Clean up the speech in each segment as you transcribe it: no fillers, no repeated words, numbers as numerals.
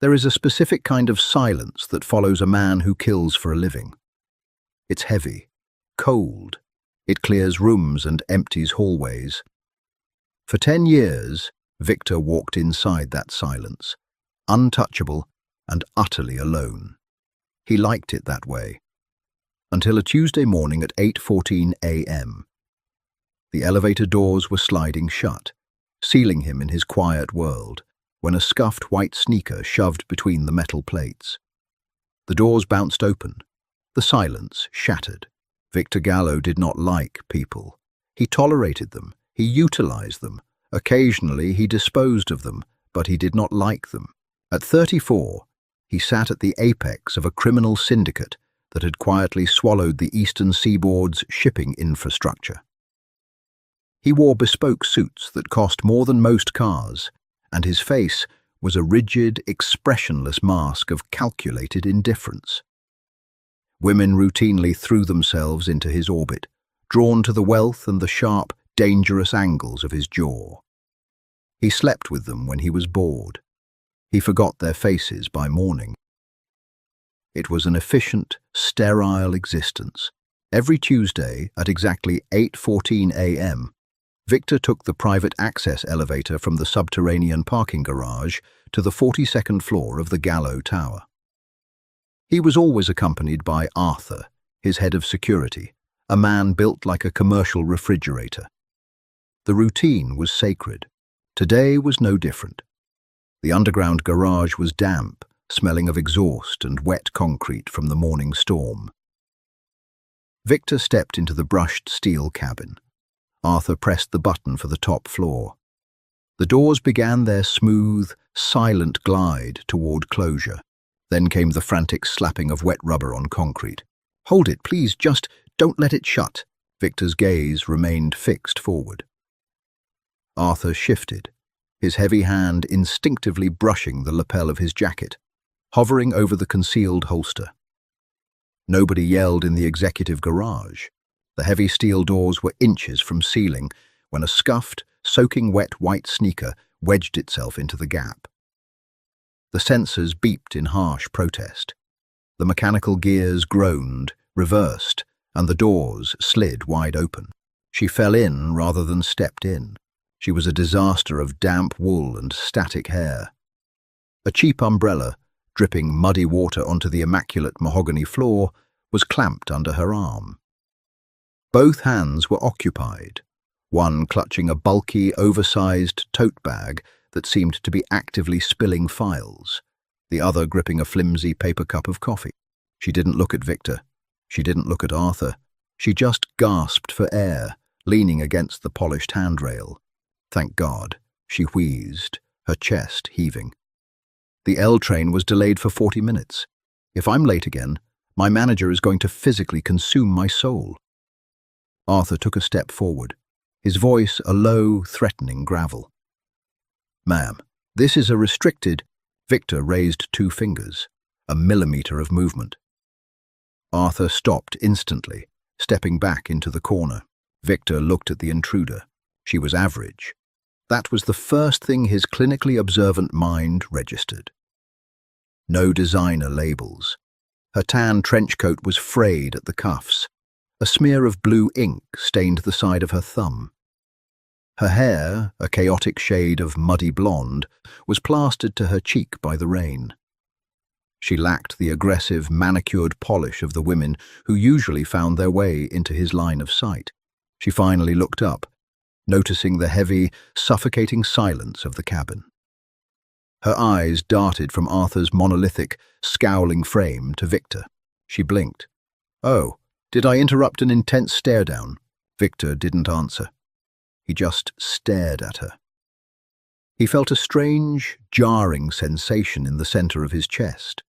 There is a specific kind of silence that follows a man who kills for a living. It's heavy, cold. It clears rooms and empties hallways. For 10 years, Victor walked inside that silence, untouchable and utterly alone. He liked it that way. Until a Tuesday morning at 8:14 a.m. The elevator doors were sliding shut, sealing him in his quiet world, when a scuffed white sneaker shoved between the metal plates. The doors bounced open. The silence shattered. Victor Gallo did not like people. He tolerated them. He utilized them. Occasionally he disposed of them, but he did not like them. At 34, he sat at the apex of a criminal syndicate that had quietly swallowed the eastern seaboard's shipping infrastructure. He wore bespoke suits that cost more than most cars, and his face was a rigid, expressionless mask of calculated indifference. Women routinely threw themselves into his orbit, drawn to the wealth and the sharp, dangerous angles of his jaw. He slept with them when he was bored. He forgot their faces by morning. It was an efficient, sterile existence. Every Tuesday at exactly 8:14 a.m., Victor took the private access elevator from the subterranean parking garage to the 42nd floor of the Gallo Tower. He was always accompanied by Arthur, his head of security, a man built like a commercial refrigerator. The routine was sacred. Today was no different. The underground garage was damp, smelling of exhaust and wet concrete from the morning storm. Victor stepped into the brushed steel cabin. Arthur pressed the button for the top floor. The doors began their smooth, silent glide toward closure. Then came the frantic slapping of wet rubber on concrete. "Hold it, please, just don't let it shut." Victor's gaze remained fixed forward. Arthur shifted, his heavy hand instinctively brushing the lapel of his jacket, hovering over the concealed holster. Nobody yelled in the executive garage. The heavy steel doors were inches from ceiling when a scuffed, soaking wet white sneaker wedged itself into the gap. The sensors beeped in harsh protest. The mechanical gears groaned, reversed, and the doors slid wide open. She fell in rather than stepped in. She was a disaster of damp wool and static hair. A cheap umbrella, dripping muddy water onto the immaculate mahogany floor, was clamped under her arm. Both hands were occupied, one clutching a bulky, oversized tote bag that seemed to be actively spilling files, the other gripping a flimsy paper cup of coffee. She didn't look at Victor. She didn't look at Arthur. She just gasped for air, leaning against the polished handrail. "Thank God," she wheezed, her chest heaving. The L train was delayed for 40 minutes. If I'm late again, my manager is going to physically consume my soul. Arthur took a step forward, his voice a low, threatening gravel. "Ma'am, this is a restricted—" Victor raised 2 fingers, a millimeter of movement. Arthur stopped instantly, stepping back into the corner. Victor looked at the intruder. She was average. That was the first thing his clinically observant mind registered. No designer labels. Her tan trench coat was frayed at the cuffs. A smear of blue ink stained the side of her thumb. Her hair, a chaotic shade of muddy blonde, was plastered to her cheek by the rain. She lacked the aggressive, manicured polish of the women who usually found their way into his line of sight. She finally looked up, noticing the heavy, suffocating silence of the cabin. Her eyes darted from Arthur's monolithic, scowling frame to Victor. She blinked. "Oh, did I interrupt an intense stare-down?" Victor didn't answer. He just stared at her. He felt a strange, jarring sensation in the center of his chest.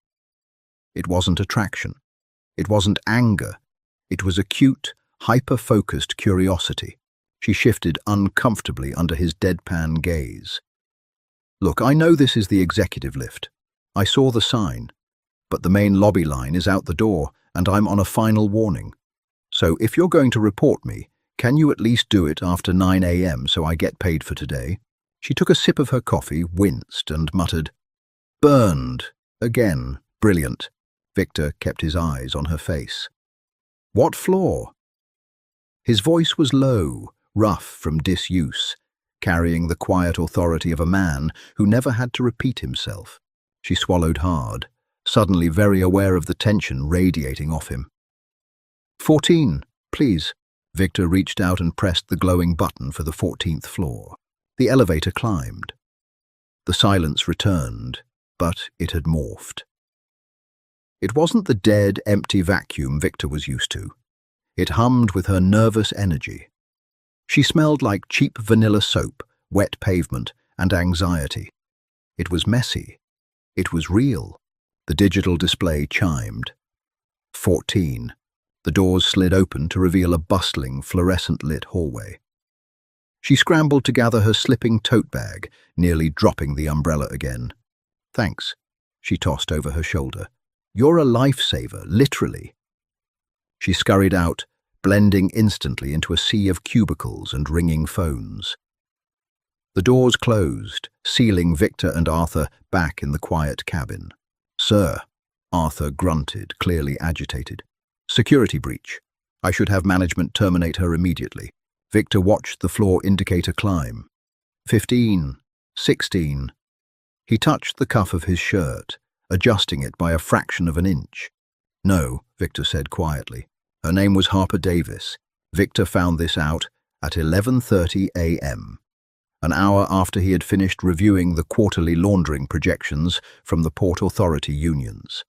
It wasn't attraction. It wasn't anger. It was acute, hyper-focused curiosity. She shifted uncomfortably under his deadpan gaze. "Look, I know this is the executive lift. I saw the sign. But the main lobby line is out the door, and I'm on a final warning. So if you're going to report me, can you at least do it after 9 a.m. so I get paid for today?" She took a sip of her coffee, winced, and muttered, Burned. Again. Brilliant. Victor kept his eyes on her face. What floor? His voice was low, rough from disuse, carrying the quiet authority of a man who never had to repeat himself. She swallowed hard, suddenly very aware of the tension radiating off him. 14, please. Victor reached out and pressed the glowing button for the 14th floor. The elevator climbed. The silence returned, but it had morphed. It wasn't the dead, empty vacuum Victor was used to. It hummed with her nervous energy. She smelled like cheap vanilla soap, wet pavement, and anxiety. It was messy. It was real. The digital display chimed. 14. The doors slid open to reveal a bustling, fluorescent-lit hallway. She scrambled to gather her slipping tote bag, nearly dropping the umbrella again. Thanks, she tossed over her shoulder. You're a lifesaver, literally. She scurried out, blending instantly into a sea of cubicles and ringing phones. The doors closed, sealing Victor and Arthur back in the quiet cabin. Sir, Arthur grunted, clearly agitated. Security breach. I should have management terminate her immediately. Victor watched the floor indicator climb. 15, 16. He touched the cuff of his shirt, adjusting it by a fraction of an inch. No, Victor said quietly. Her name was Harper Davis. Victor found this out at 11:30 a.m., an hour after he had finished reviewing the quarterly laundering projections from the Port Authority unions.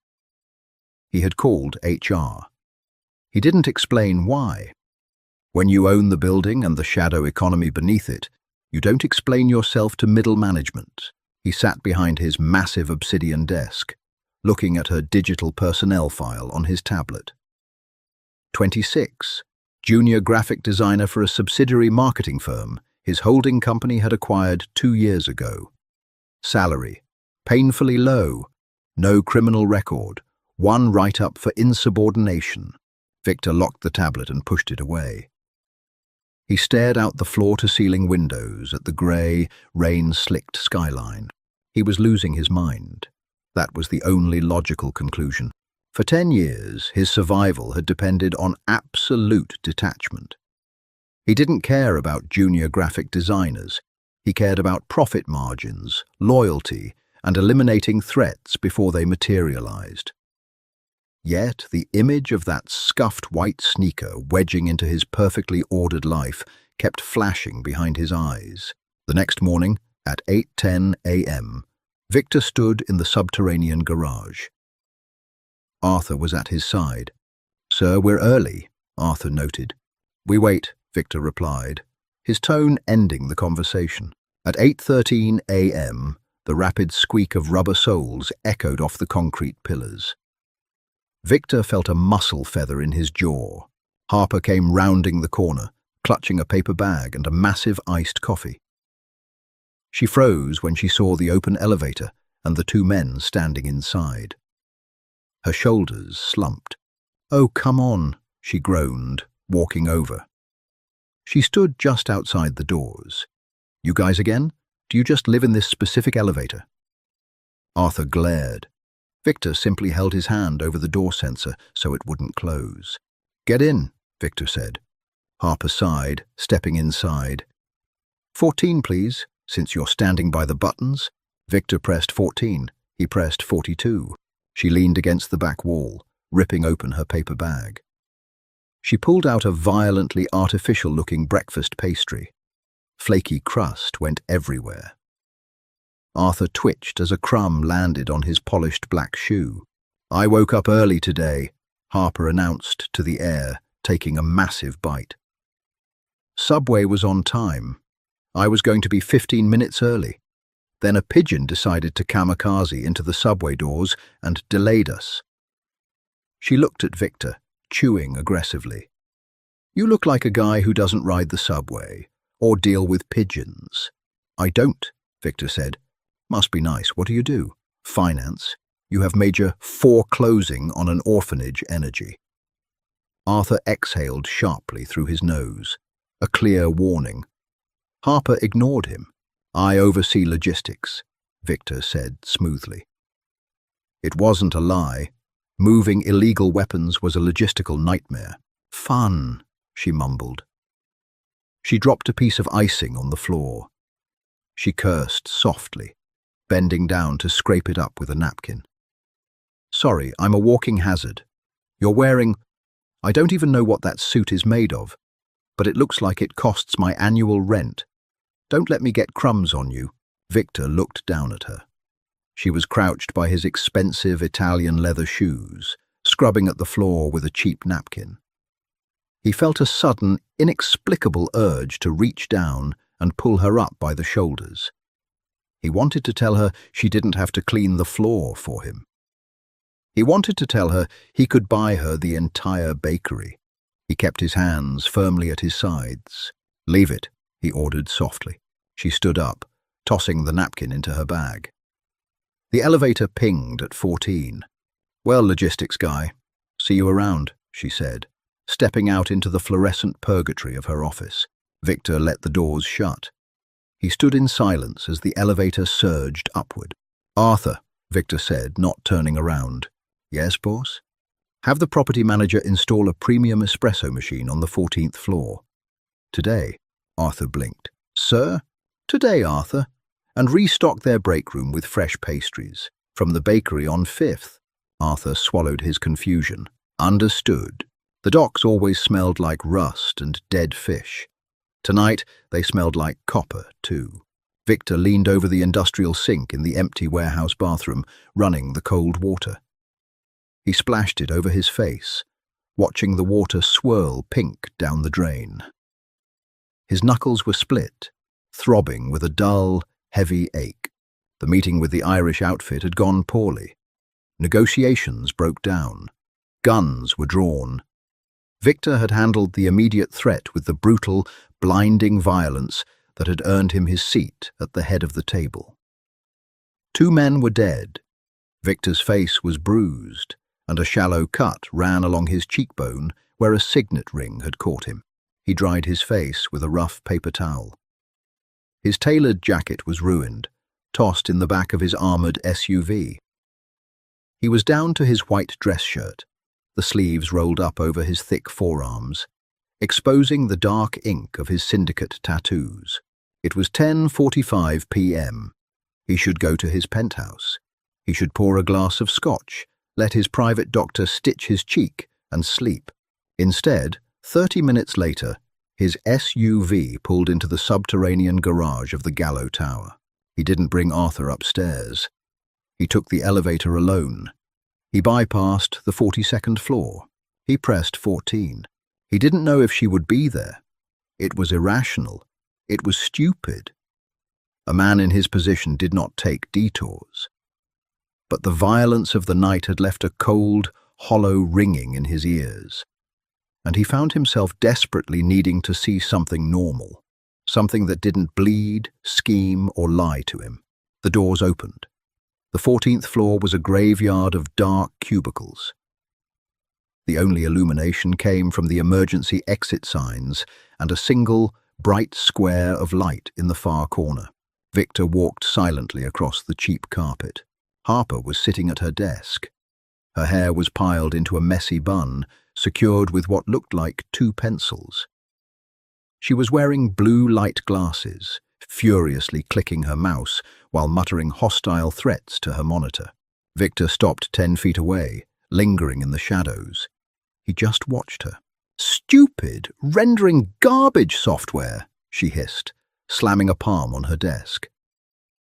He had called HR. He didn't explain why. When you own the building and the shadow economy beneath it, you don't explain yourself to middle management. He sat behind his massive obsidian desk, looking at her digital personnel file on his tablet. 26. Junior graphic designer for a subsidiary marketing firm his holding company had acquired 2 years ago. Salary, painfully low, no criminal record, one write-up for insubordination. Victor locked the tablet and pushed it away. He stared out the floor-to-ceiling windows at the grey, rain-slicked skyline. He was losing his mind. That was the only logical conclusion. For 10 years, his survival had depended on absolute detachment. He didn't care about junior graphic designers. He cared about profit margins, loyalty, and eliminating threats before they materialized. Yet the image of that scuffed white sneaker wedging into his perfectly ordered life kept flashing behind his eyes. The next morning, at 8:10 a.m., Victor stood in the subterranean garage. Arthur was at his side. "Sir, we're early," Arthur noted. "We wait," Victor replied, his tone ending the conversation. At 8:13 a.m., the rapid squeak of rubber soles echoed off the concrete pillars. Victor felt a muscle feather in his jaw. Harper came rounding the corner, clutching a paper bag and a massive iced coffee. She froze when she saw the open elevator and the 2 men standing inside. Her shoulders slumped. "Oh, come on," she groaned, walking over. She stood just outside the doors. "You guys again? Do you just live in this specific elevator?" Arthur glared. Victor simply held his hand over the door sensor so it wouldn't close. "Get in," Victor said. Harper sighed, stepping inside. 14, please, since you're standing by the buttons." Victor pressed 14. He pressed 42. She leaned against the back wall, ripping open her paper bag. She pulled out a violently artificial-looking breakfast pastry. Flaky crust went everywhere. Arthur twitched as a crumb landed on his polished black shoe. "I woke up early today," Harper announced to the air, taking a massive bite. "Subway was on time. I was going to be 15 minutes early. Then a pigeon decided to kamikaze into the subway doors and delayed us." She looked at Victor, chewing aggressively. "You look like a guy who doesn't ride the subway or deal with pigeons." "I don't," Victor said. "Must be nice. What do you do?" "Finance. You have major foreclosing on an orphanage energy." Arthur exhaled sharply through his nose, a clear warning. Harper ignored him. "I oversee logistics," Victor said smoothly. It wasn't a lie. Moving illegal weapons was a logistical nightmare. Fun, she mumbled. She dropped a piece of icing on the floor. She cursed softly, bending down to scrape it up with a napkin. Sorry, I'm a walking hazard. You're wearing... I don't even know what that suit is made of, but it looks like it costs my annual rent. Don't let me get crumbs on you. Victor looked down at her. She was crouched by his expensive Italian leather shoes, scrubbing at the floor with a cheap napkin. He felt a sudden, inexplicable urge to reach down and pull her up by the shoulders. He wanted to tell her she didn't have to clean the floor for him. He wanted to tell her he could buy her the entire bakery. He kept his hands firmly at his sides. "Leave it," he ordered softly. She stood up, tossing the napkin into her bag. The elevator pinged at 14. "Well, logistics guy, see you around," she said, stepping out into the fluorescent purgatory of her office. Victor let the doors shut. He stood in silence as the elevator surged upward. "Arthur," Victor said, not turning around. "Yes, boss?" "Have the property manager install a premium espresso machine on the 14th floor." "Today?" Arthur blinked. "Sir?" "Today, Arthur. And restock their break room with fresh pastries. From the bakery on 5th. Arthur swallowed his confusion. "Understood." The docks always smelled like rust and dead fish. Tonight, they smelled like copper, too. Victor leaned over the industrial sink in the empty warehouse bathroom, running the cold water. He splashed it over his face, watching the water swirl pink down the drain. His knuckles were split, throbbing with a dull, heavy ache. The meeting with the Irish outfit had gone poorly. Negotiations broke down. Guns were drawn. Victor had handled the immediate threat with the brutal, blinding violence that had earned him his seat at the head of the table. 2 men were dead. Victor's face was bruised, and a shallow cut ran along his cheekbone where a signet ring had caught him. He dried his face with a rough paper towel. His tailored jacket was ruined, tossed in the back of his armoured SUV. He was down to his white dress shirt, the sleeves rolled up over his thick forearms, exposing the dark ink of his syndicate tattoos. It was 10:45 p.m. He should go to his penthouse. He should pour a glass of scotch, let his private doctor stitch his cheek, and sleep. Instead, 30 minutes later, his SUV pulled into the subterranean garage of the Gallo Tower. He didn't bring Arthur upstairs. He took the elevator alone. He bypassed the 42nd floor. He pressed 14. He didn't know if she would be there. It was irrational. It was stupid. A man in his position did not take detours. But the violence of the night had left a cold, hollow ringing in his ears, and he found himself desperately needing to see something normal, something that didn't bleed, scheme, or lie to him. The doors opened. The 14th floor was a graveyard of dark cubicles. The only illumination came from the emergency exit signs and a single, bright square of light in the far corner. Victor walked silently across the cheap carpet. Harper was sitting at her desk. Her hair was piled into a messy bun, secured with what looked like 2 pencils. She was wearing blue light glasses, furiously clicking her mouse while muttering hostile threats to her monitor. Victor stopped 10 feet away, lingering in the shadows. He just watched her. "Stupid, rendering garbage software," she hissed, slamming a palm on her desk.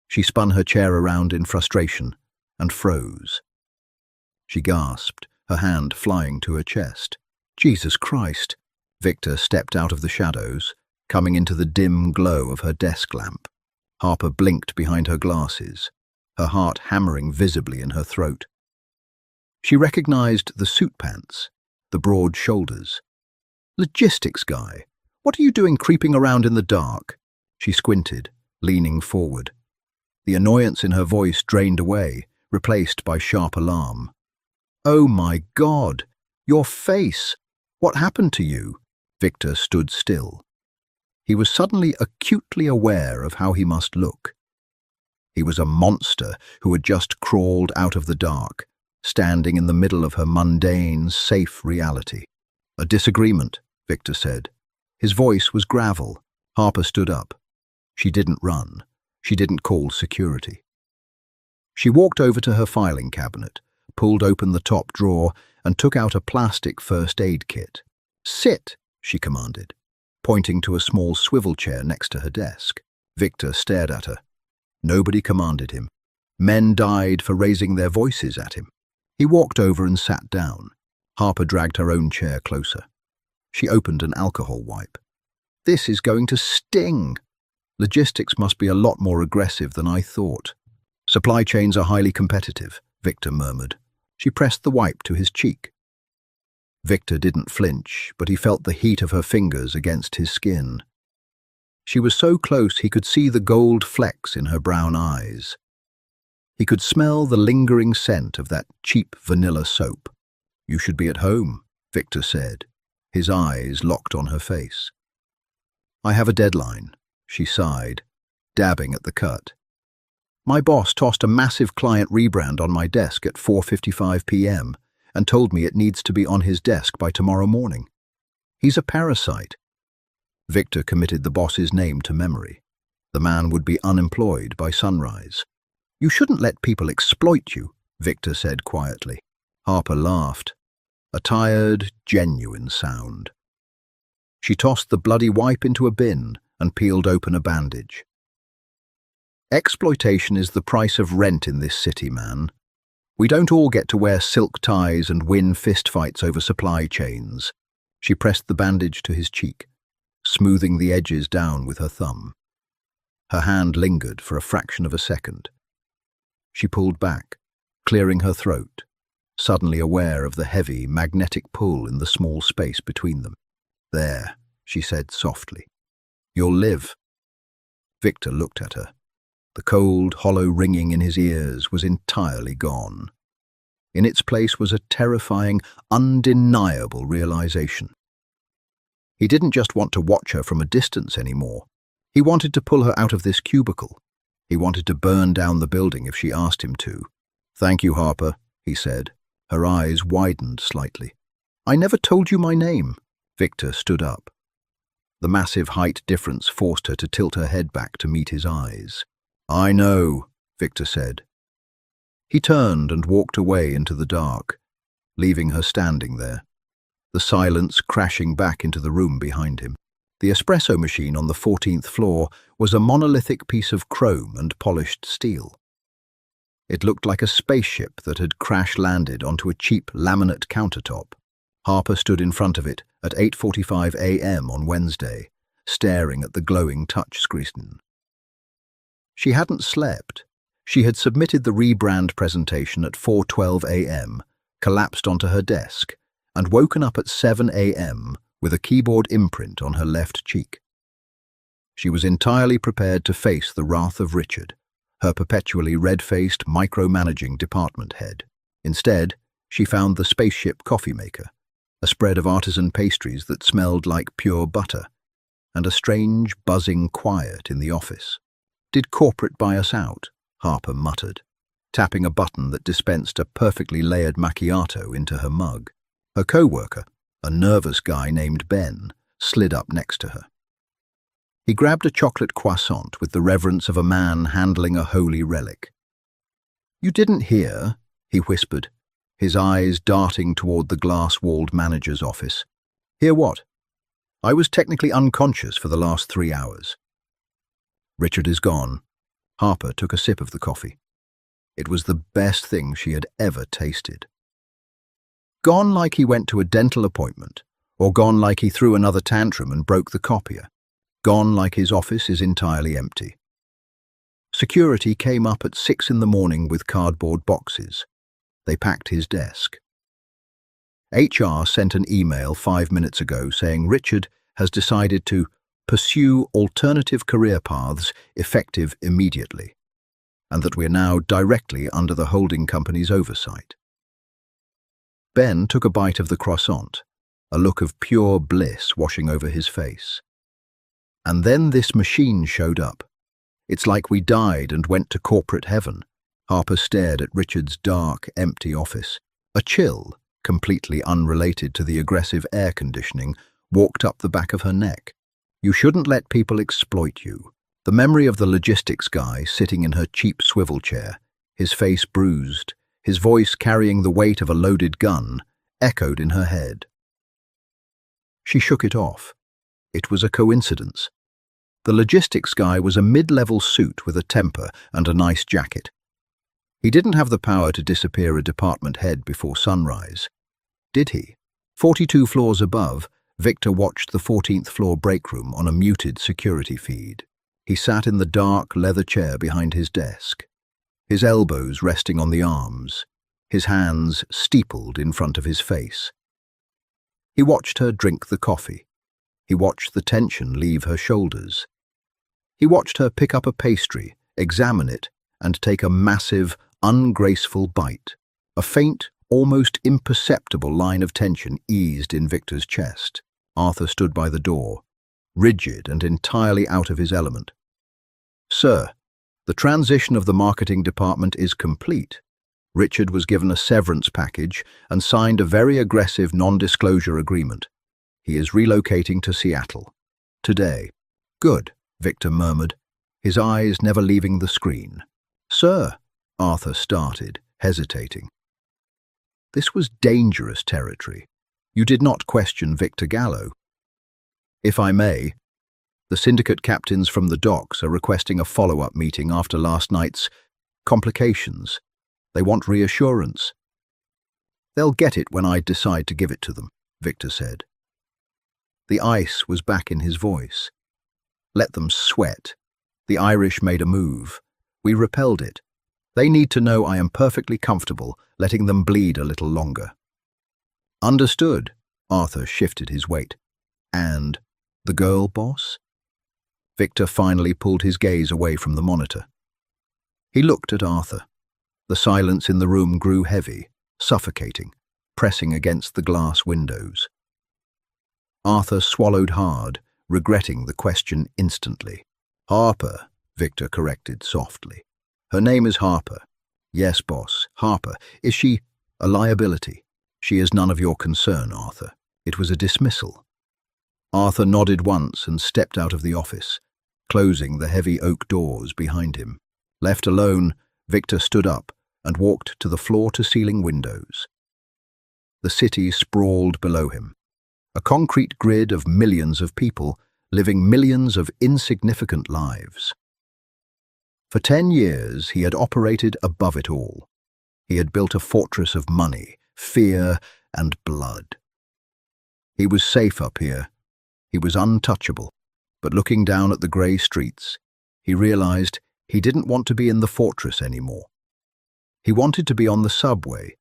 She spun her chair around in frustration and froze. She gasped, her hand flying to her chest. "Jesus Christ!" Victor stepped out of the shadows, coming into the dim glow of her desk lamp. Harper blinked behind her glasses, her heart hammering visibly in her throat. She recognized the suit pants, the broad shoulders. "Logistics guy, what are you doing creeping around in the dark?" She squinted, leaning forward. The annoyance in her voice drained away, replaced by sharp alarm. "Oh my God! Your face! What happened to you?" Victor stood still. He was suddenly acutely aware of how he must look. He was a monster who had just crawled out of the dark, standing in the middle of her mundane, safe reality. "A disagreement," Victor said. His voice was gravel. Harper stood up. She didn't run. She didn't call security. She walked over to her filing cabinet, pulled open the top drawer, and took out a plastic first aid kit. "Sit," she commanded, pointing to a small swivel chair next to her desk. Victor stared at her. Nobody commanded him. Men died for raising their voices at him. He walked over and sat down. Harper dragged her own chair closer. She opened an alcohol wipe. "This is going to sting. Logistics must be a lot more aggressive than I thought." "Supply chains are highly competitive," Victor murmured. She pressed the wipe to his cheek. Victor didn't flinch, but he felt the heat of her fingers against his skin. She was so close he could see the gold flecks in her brown eyes. He could smell the lingering scent of that cheap vanilla soap. "You should be at home," Victor said, his eyes locked on her face. "I have a deadline," she sighed, dabbing at the cut. "My boss tossed a massive client rebrand on my desk at 4:55 p.m. and told me it needs to be on his desk by tomorrow morning. He's a parasite." Victor committed the boss's name to memory. The man would be unemployed by sunrise. "You shouldn't let people exploit you," Victor said quietly. Harper laughed, a tired, genuine sound. She tossed the bloody wipe into a bin and peeled open a bandage. "Exploitation is the price of rent in this city, man. We don't all get to wear silk ties and win fistfights over supply chains." She pressed the bandage to his cheek, smoothing the edges down with her thumb. Her hand lingered for a fraction of a second. She pulled back, clearing her throat, suddenly aware of the heavy, magnetic pull in the small space between them. "There," she said softly. "You'll live." Victor looked at her. The cold, hollow ringing in his ears was entirely gone. In its place was a terrifying, undeniable realization. He didn't just want to watch her from a distance anymore. He wanted to pull her out of this cubicle. He wanted to burn down the building if she asked him to. "Thank you, Harper," he said. Her eyes widened slightly. "I never told you my name." Victor stood up. The massive height difference forced her to tilt her head back to meet his eyes. "I know," Victor said. He turned and walked away into the dark, leaving her standing there, the silence crashing back into the room behind him. The espresso machine on the 14th floor was a monolithic piece of chrome and polished steel. It looked like a spaceship that had crash-landed onto a cheap laminate countertop. Harper stood in front of it at 8:45 a.m. on Wednesday, staring at the glowing touchscreen. She hadn't slept. She had submitted the rebrand presentation at 4:12 a.m., collapsed onto her desk, and woken up at 7 a.m. with a keyboard imprint on her left cheek. She was entirely prepared to face the wrath of Richard, her perpetually red-faced, micromanaging department head. Instead, she found the spaceship coffee maker, a spread of artisan pastries that smelled like pure butter, and a strange, buzzing quiet in the office. "Did corporate buy us out?" Harper muttered, tapping a button that dispensed a perfectly layered macchiato into her mug. Her co-worker, a nervous guy named Ben, slid up next to her. He grabbed a chocolate croissant with the reverence of a man handling a holy relic. "You didn't hear," he whispered, his eyes darting toward the glass-walled manager's office. "Hear what?" "I was technically unconscious for the last 3 hours. Richard is gone." Harper took a sip of the coffee. It was the best thing she had ever tasted. Gone like he went to a dental appointment, or gone like he threw another tantrum and broke the copier. Gone like his office is entirely empty. Security came up at 6 in the morning with cardboard boxes. They packed his desk. HR sent an email 5 minutes ago saying Richard has decided to pursue alternative career paths effective immediately, and that we're now directly under the holding company's oversight. Ben took a bite of the croissant, a look of pure bliss washing over his face. And then this machine showed up. It's like we died and went to corporate heaven. Harper stared at Richard's dark, empty office. A chill, completely unrelated to the aggressive air conditioning, walked up the back of her neck. You shouldn't let people exploit you. The memory of the logistics guy sitting in her cheap swivel chair, his face bruised, his voice carrying the weight of a loaded gun, echoed in her head. She shook it off. It was a coincidence. The logistics guy was a mid-level suit with a temper and a nice jacket. He didn't have the power to disappear a department head before sunrise. Did he? 42 floors above, Victor watched the 14th floor break room on a muted security feed. He sat in the dark leather chair behind his desk, his elbows resting on the arms, his hands steepled in front of his face. He watched her drink the coffee. He watched the tension leave her shoulders. He watched her pick up a pastry, examine it, and take a massive, ungraceful bite. A faint, almost imperceptible line of tension eased in Victor's chest. Arthur stood by the door, rigid and entirely out of his element. "Sir, the transition of the marketing department is complete." Richard was given a severance package and signed a very aggressive non-disclosure agreement. He is relocating to Seattle. Today. "Good," Victor murmured, his eyes never leaving the screen. "Sir," Arthur started, hesitating. This was dangerous territory. You did not question Victor Gallo. "If I may, the syndicate captains from the docks are requesting a follow-up meeting after last night's complications. They want reassurance." "They'll get it when I decide to give it to them," Victor said. The ice was back in his voice. "Let them sweat." The Irish made a move. We repelled it. They need to know I am perfectly comfortable letting them bleed a little longer. "Understood." Arthur shifted his weight. "And the girl, boss?" Victor finally pulled his gaze away from the monitor. He looked at Arthur. The silence in the room grew heavy, suffocating, pressing against the glass windows. Arthur swallowed hard, regretting the question instantly. "Harper," Victor corrected softly. "Her name is Harper." "Yes, boss, Harper. Is she a liability?" "She is none of your concern, Arthur." It was a dismissal. Arthur nodded once and stepped out of the office, closing the heavy oak doors behind him. Left alone, Victor stood up and walked to the floor-to-ceiling windows. The city sprawled below him, a concrete grid of millions of people living millions of insignificant lives. For 10 years, he had operated above it all. He had built a fortress of money, fear, and blood. He was safe up here. He was untouchable. But looking down at the grey streets, he realized he didn't want to be in the fortress anymore. He wanted to be on the subway.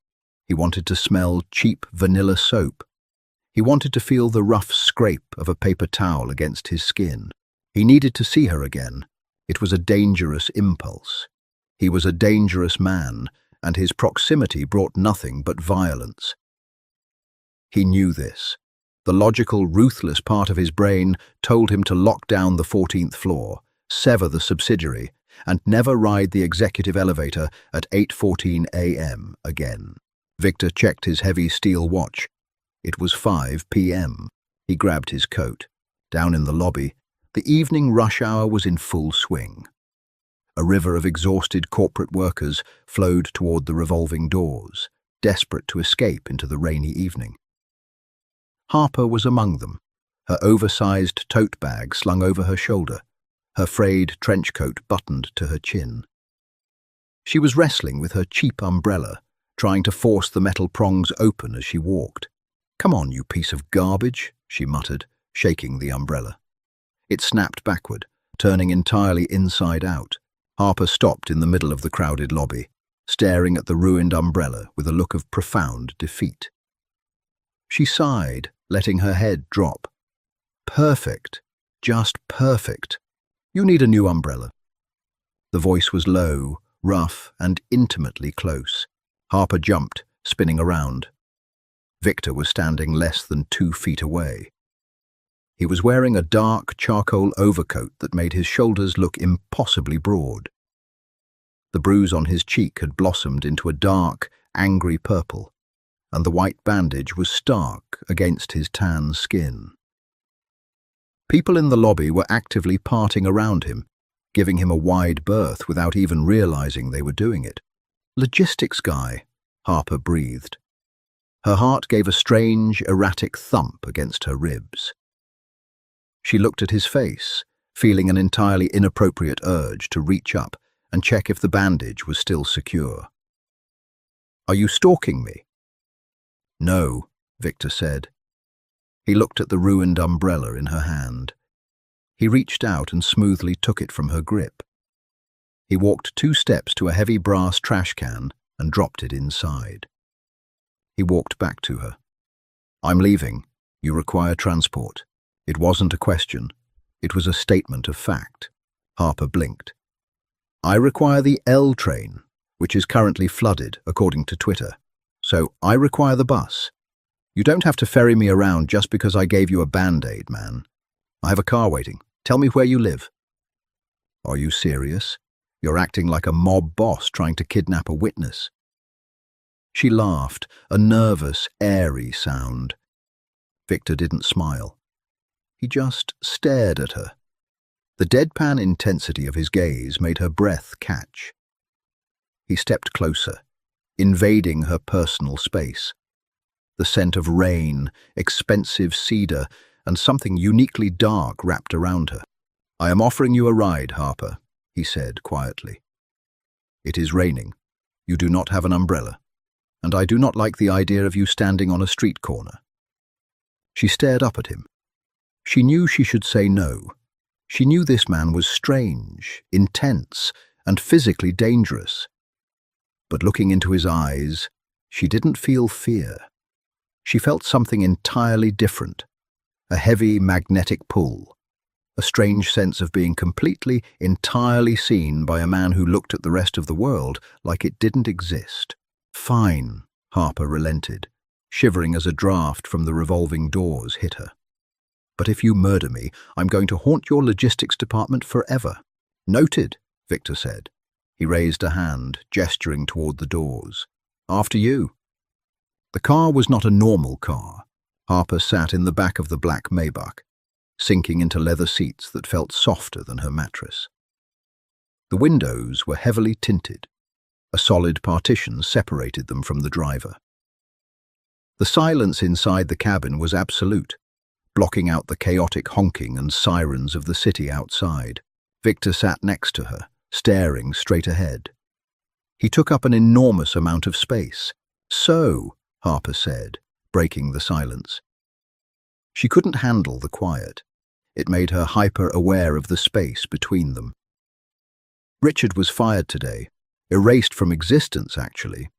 He wanted to smell cheap vanilla soap. He wanted to feel the rough scrape of a paper towel against his skin. He needed to see her again. It was a dangerous impulse. He was a dangerous man, and his proximity brought nothing but violence. He knew this. The logical, ruthless part of his brain told him to lock down the 14th floor, sever the subsidiary, and never ride the executive elevator at 8:14 a.m. again. Victor checked his heavy steel watch. It was 5 p.m. He grabbed his coat. Down in the lobby, the evening rush hour was in full swing. A river of exhausted corporate workers flowed toward the revolving doors, desperate to escape into the rainy evening. Harper was among them, her oversized tote bag slung over her shoulder, her frayed trench coat buttoned to her chin. She was wrestling with her cheap umbrella, trying to force the metal prongs open as she walked. "Come on, you piece of garbage," she muttered, shaking the umbrella. It snapped backward, turning entirely inside out. Harper stopped in the middle of the crowded lobby, staring at the ruined umbrella with a look of profound defeat. She sighed, letting her head drop. "Perfect. Just perfect. You need a new umbrella." The voice was low, rough, and intimately close. Harper jumped, spinning around. Victor was standing less than 2 feet away. He was wearing a dark charcoal overcoat that made his shoulders look impossibly broad. The bruise on his cheek had blossomed into a dark, angry purple, and the white bandage was stark against his tan skin. People in the lobby were actively parting around him, giving him a wide berth without even realizing they were doing it. "Logistics guy," Harper breathed. Her heart gave a strange, erratic thump against her ribs. She looked at his face, feeling an entirely inappropriate urge to reach up and check if the bandage was still secure. "Are you stalking me?" "No," Victor said. He looked at the ruined umbrella in her hand. He reached out and smoothly took it from her grip. He walked 2 steps to a heavy brass trash can and dropped it inside. He walked back to her. "I'm leaving. You require transport." It wasn't a question. It was a statement of fact. Harper blinked. "I require the L train, which is currently flooded, according to Twitter. So I require the bus. You don't have to ferry me around just because I gave you a Band-Aid, man. I have a car waiting. Tell me where you live." "Are you serious? You're acting like a mob boss trying to kidnap a witness." She laughed, a nervous, airy sound. Victor didn't smile. He just stared at her. The deadpan intensity of his gaze made her breath catch. He stepped closer, invading her personal space. The scent of rain, expensive cedar, and something uniquely dark wrapped around her. "I am offering you a ride, Harper," he said quietly. "It is raining. You do not have an umbrella, and I do not like the idea of you standing on a street corner." She stared up at him. She knew she should say no. She knew this man was strange, intense, and physically dangerous. But looking into his eyes, she didn't feel fear. She felt something entirely different, a heavy magnetic pull, a strange sense of being completely, entirely seen by a man who looked at the rest of the world like it didn't exist. "Fine," Harper relented, shivering as a draft from the revolving doors hit her. "But if you murder me, I'm going to haunt your logistics department forever." "Noted," Victor said. He raised a hand, gesturing toward the doors. "After you." The car was not a normal car. Harper sat in the back of the black Maybach, sinking into leather seats that felt softer than her mattress. The windows were heavily tinted. A solid partition separated them from the driver. The silence inside the cabin was absolute, blocking out the chaotic honking and sirens of the city outside. Victor sat next to her, staring straight ahead. He took up an enormous amount of space. "So," Harper said, breaking the silence. She couldn't handle the quiet. It made her hyper-aware of the space between them. "Richard was fired today. Erased from existence, actually."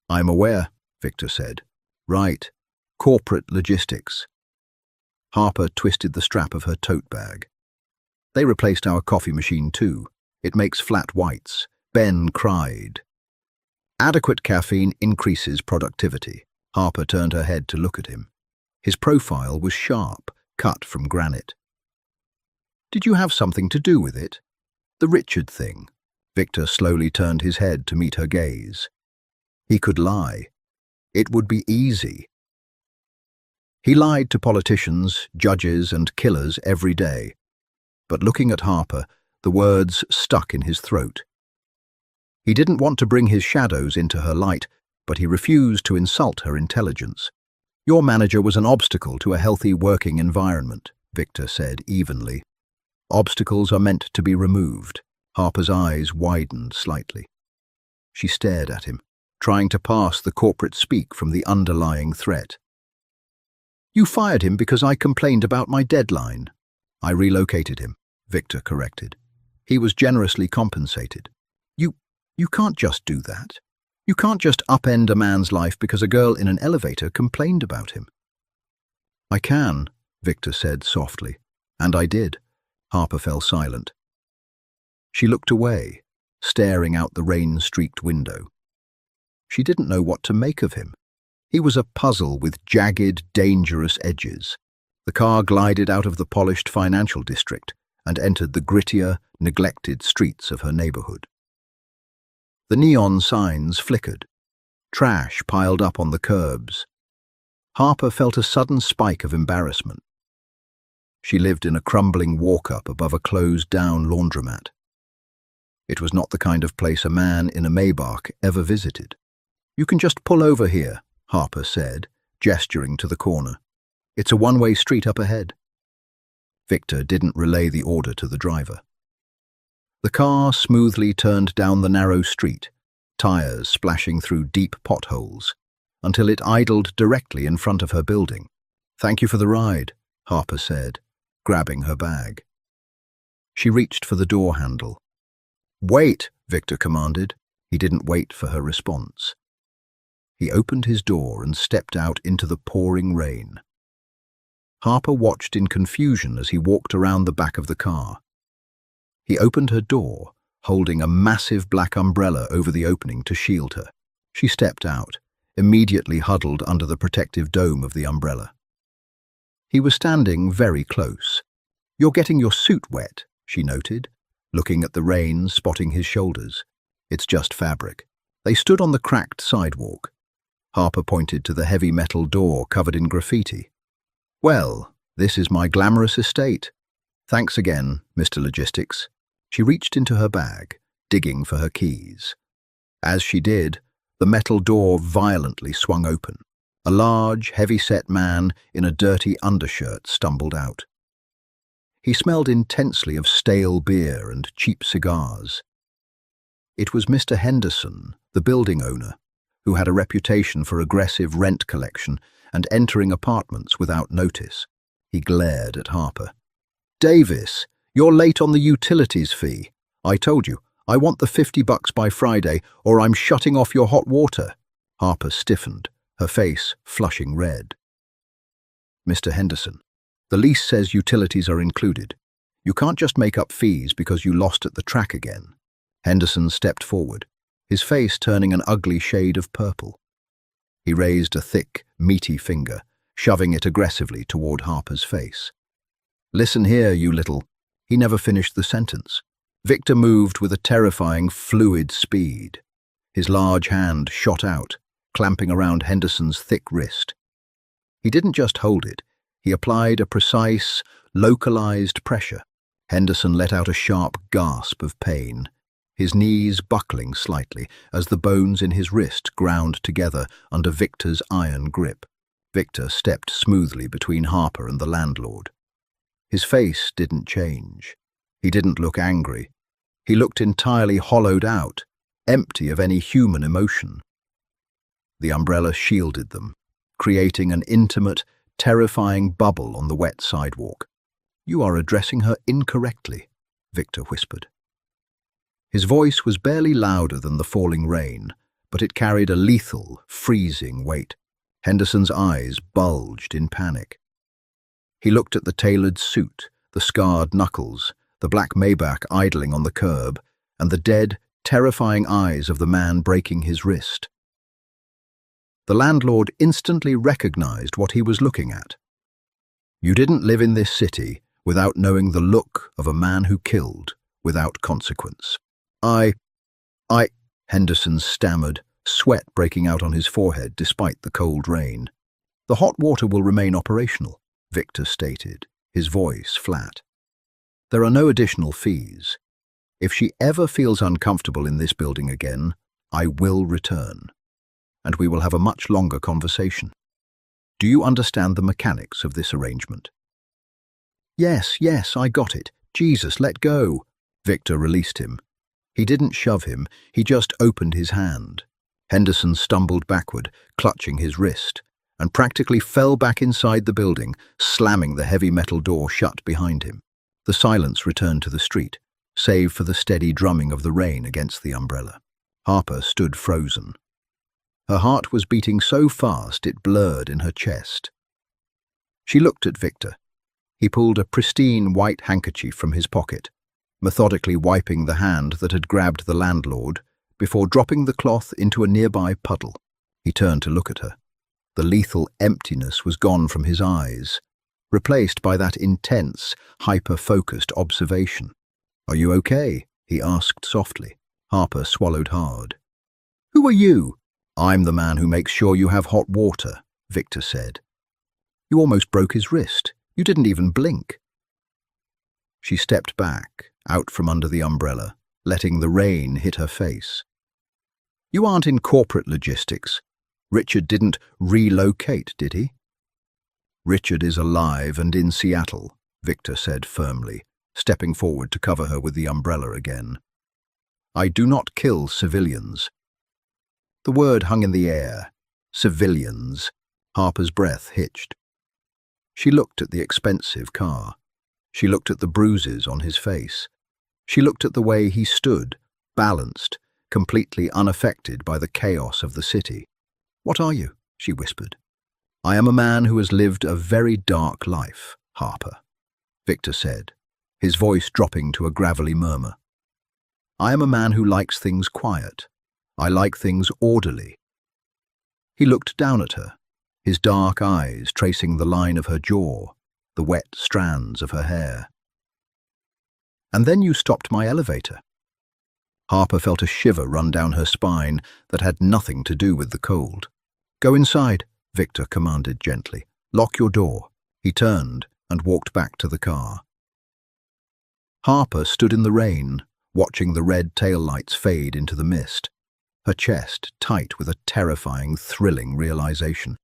"I'm aware," Victor said. "Right. Corporate logistics." Harper twisted the strap of her tote bag. "They replaced our coffee machine too. It makes flat whites." Ben cried. "Adequate caffeine increases productivity." Harper turned her head to look at him. His profile was sharp, cut from granite. "Did you have something to do with it? The Richard thing?" Victor slowly turned his head to meet her gaze. He could lie. It would be easy. He lied to politicians, judges, and killers every day. But looking at Harper, the words stuck in his throat. He didn't want to bring his shadows into her light, but he refused to insult her intelligence. "Your manager was an obstacle to a healthy working environment," Victor said evenly. "Obstacles are meant to be removed." Harper's eyes widened slightly. She stared at him, trying to pass the corporate speak from the underlying threat. "You fired him because I complained about my deadline." "I relocated him," Victor corrected. "He was generously compensated." You can't just do that. You can't just upend a man's life because a girl in an elevator complained about him." "I can," Victor said softly. "And I did." Harper fell silent. She looked away, staring out the rain-streaked window. She didn't know what to make of him. He was a puzzle with jagged, dangerous edges. The car glided out of the polished financial district and entered the grittier, neglected streets of her neighborhood. The neon signs flickered. Trash piled up on the curbs. Harper felt a sudden spike of embarrassment. She lived in a crumbling walk-up above a closed-down laundromat. It was not the kind of place a man in a Maybach ever visited. "You can just pull over here," Harper said, gesturing to the corner. "It's a one-way street up ahead." Victor didn't relay the order to the driver. The car smoothly turned down the narrow street, tires splashing through deep potholes, until it idled directly in front of her building. "Thank you for the ride," Harper said, grabbing her bag. She reached for the door handle. "Wait," Victor commanded. He didn't wait for her response. He opened his door and stepped out into the pouring rain. Harper watched in confusion as he walked around the back of the car. He opened her door, holding a massive black umbrella over the opening to shield her. She stepped out, immediately huddled under the protective dome of the umbrella. He was standing very close. "You're getting your suit wet," she noted, looking at the rain, spotting his shoulders. "It's just fabric." They stood on the cracked sidewalk. Harper pointed to the heavy metal door covered in graffiti. "Well, this is my glamorous estate. Thanks again, Mr. Logistics." She reached into her bag, digging for her keys. As she did, the metal door violently swung open. A large, heavy-set man in a dirty undershirt stumbled out. He smelled intensely of stale beer and cheap cigars. It was Mr. Henderson, the building owner, who had a reputation for aggressive rent collection and entering apartments without notice. He glared at Harper. "Davis, you're late on the utilities fee. I told you, I want the $50 by Friday or I'm shutting off your hot water." Harper stiffened, her face flushing red. "Mr. Henderson, the lease says utilities are included. You can't just make up fees because you lost at the track again." Henderson stepped forward, his face turning an ugly shade of purple. He raised a thick, meaty finger, shoving it aggressively toward Harper's face. "Listen here, you little—" He never finished the sentence. Victor moved with a terrifying, fluid speed. His large hand shot out, clamping around Henderson's thick wrist. He didn't just hold it, he applied a precise, localized pressure. Henderson let out a sharp gasp of pain, his knees buckling slightly as the bones in his wrist ground together under Victor's iron grip. Victor stepped smoothly between Harper and the landlord. His face didn't change. He didn't look angry. He looked entirely hollowed out, empty of any human emotion. The umbrella shielded them, creating an intimate, terrifying bubble on the wet sidewalk. "You are addressing her incorrectly," Victor whispered. His voice was barely louder than the falling rain, but it carried a lethal, freezing weight. Henderson's eyes bulged in panic. He looked at the tailored suit, the scarred knuckles, the black Maybach idling on the curb, and the dead, terrifying eyes of the man breaking his wrist. The landlord instantly recognized what he was looking at. "You didn't live in this city without knowing the look of a man who killed without consequence." I, Henderson stammered, sweat breaking out on his forehead despite the cold rain. "The hot water will remain operational," Victor stated, his voice flat. "There are no additional fees. If she ever feels uncomfortable in this building again, I will return, and we will have a much longer conversation. Do you understand the mechanics of this arrangement?" Yes, I got it. Jesus, let go." Victor released him. He didn't shove him, he just opened his hand. Henderson stumbled backward, clutching his wrist, and practically fell back inside the building, slamming the heavy metal door shut behind him. The silence returned to the street, save for the steady drumming of the rain against the umbrella. Harper stood frozen. Her heart was beating so fast it blurred in her chest. She looked at Victor. He pulled a pristine white handkerchief from his pocket, methodically wiping the hand that had grabbed the landlord before dropping the cloth into a nearby puddle. He turned to look at her. The lethal emptiness was gone from his eyes, replaced by that intense, hyper-focused observation. "Are you okay?" he asked softly. Harper swallowed hard. "Who are you?" "I'm the man who makes sure you have hot water," Victor said. "You almost broke his wrist. You didn't even blink." She stepped back, out from under the umbrella, letting the rain hit her face. "You aren't in corporate logistics. Richard didn't relocate, did he?" "Richard is alive and in Seattle," Victor said firmly, stepping forward to cover her with the umbrella again. "I do not kill civilians." The word hung in the air. Civilians. Harper's breath hitched. She looked at the expensive car. She looked at the bruises on his face. She looked at the way he stood, balanced, completely unaffected by the chaos of the city. "What are you?" she whispered. "I am a man who has lived a very dark life, Harper," Victor said, his voice dropping to a gravelly murmur. "I am a man who likes things quiet. I like things orderly." He looked down at her, his dark eyes tracing the line of her jaw, the wet strands of her hair. "And then you stopped my elevator." Harper felt a shiver run down her spine that had nothing to do with the cold. "Go inside," Victor commanded gently. "Lock your door." He turned and walked back to the car. Harper stood in the rain, watching the red taillights fade into the mist, her chest tight with a terrifying, thrilling realization.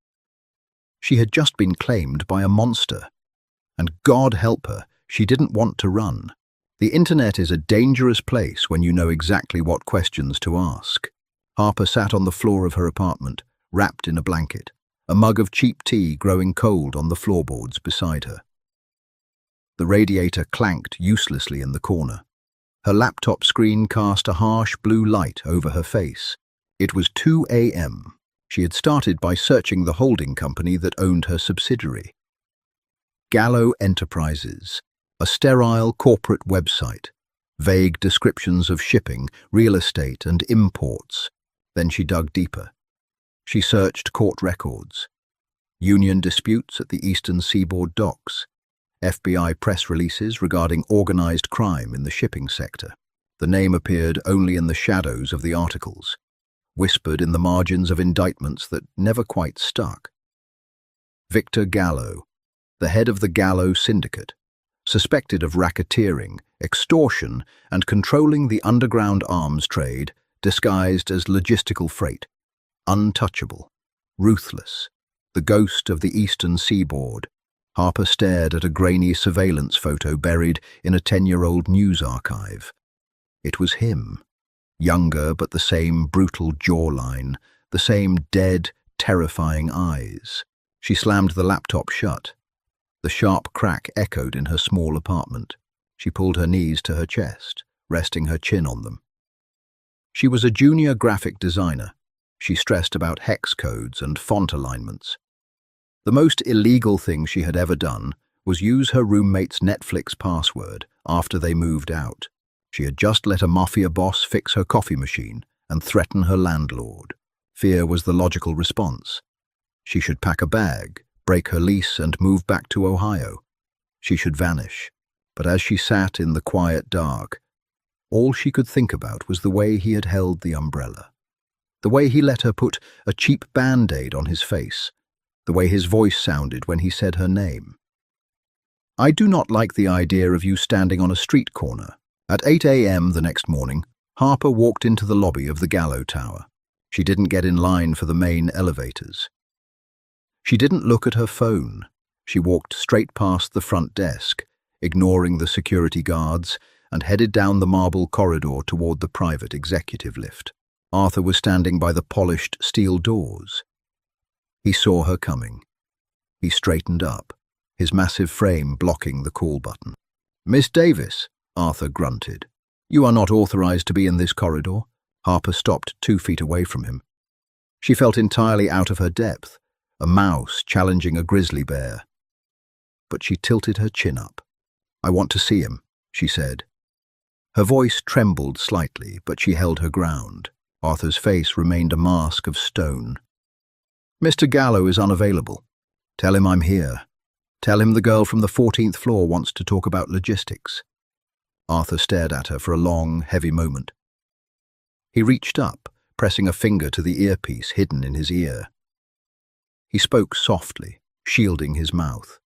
She had just been claimed by a monster, and God help her, she didn't want to run. The internet is a dangerous place when you know exactly what questions to ask. Harper sat on the floor of her apartment, wrapped in a blanket, a mug of cheap tea growing cold on the floorboards beside her. The radiator clanked uselessly in the corner. Her laptop screen cast a harsh blue light over her face. It was 2 a.m. She had started by searching the holding company that owned her subsidiary. Gallo Enterprises, a sterile corporate website, vague descriptions of shipping, real estate, and imports. Then she dug deeper. She searched court records, union disputes at the Eastern Seaboard docks, FBI press releases regarding organized crime in the shipping sector. The name appeared only in the shadows of the articles, whispered in the margins of indictments that never quite stuck. Victor Gallo, the head of the Gallo Syndicate, suspected of racketeering, extortion, and controlling the underground arms trade disguised as logistical freight. Untouchable, ruthless, the ghost of the Eastern Seaboard. Harper stared at a grainy surveillance photo buried in a 10-year-old news archive. It was him, younger but the same brutal jawline, the same dead, terrifying eyes. She slammed the laptop shut. The sharp crack echoed in her small apartment. She pulled her knees to her chest, resting her chin on them. She was a junior graphic designer. She stressed about hex codes and font alignments. The most illegal thing she had ever done was use her roommate's Netflix password after they moved out. She had just let a Mafia boss fix her coffee machine and threaten her landlord. Fear was the logical response. She should pack a bag, break her lease, and move back to Ohio. She should vanish. But as she sat in the quiet dark, all she could think about was the way he had held the umbrella, the way he let her put a cheap Band-Aid on his face, the way his voice sounded when he said her name. "I do not like the idea of you standing on a street corner." At 8 a.m. the next morning, Harper walked into the lobby of the Gallo Tower. She didn't get in line for the main elevators. She didn't look at her phone. She walked straight past the front desk, ignoring the security guards, and headed down the marble corridor toward the private executive lift. Arthur was standing by the polished steel doors. He saw her coming. He straightened up, his massive frame blocking the call button. "Miss Davis," Arthur grunted. "You are not authorized to be in this corridor." Harper stopped 2 feet away from him. She felt entirely out of her depth, a mouse challenging a grizzly bear. But she tilted her chin up. "I want to see him," she said. Her voice trembled slightly, but she held her ground. Arthur's face remained a mask of stone. "Mr. Gallo is unavailable. Tell him I'm here." Tell him the girl from the 14th floor wants to talk about logistics. Arthur stared at her for a long, heavy moment. He reached up, pressing a finger to the earpiece hidden in his ear. He spoke softly, shielding his mouth.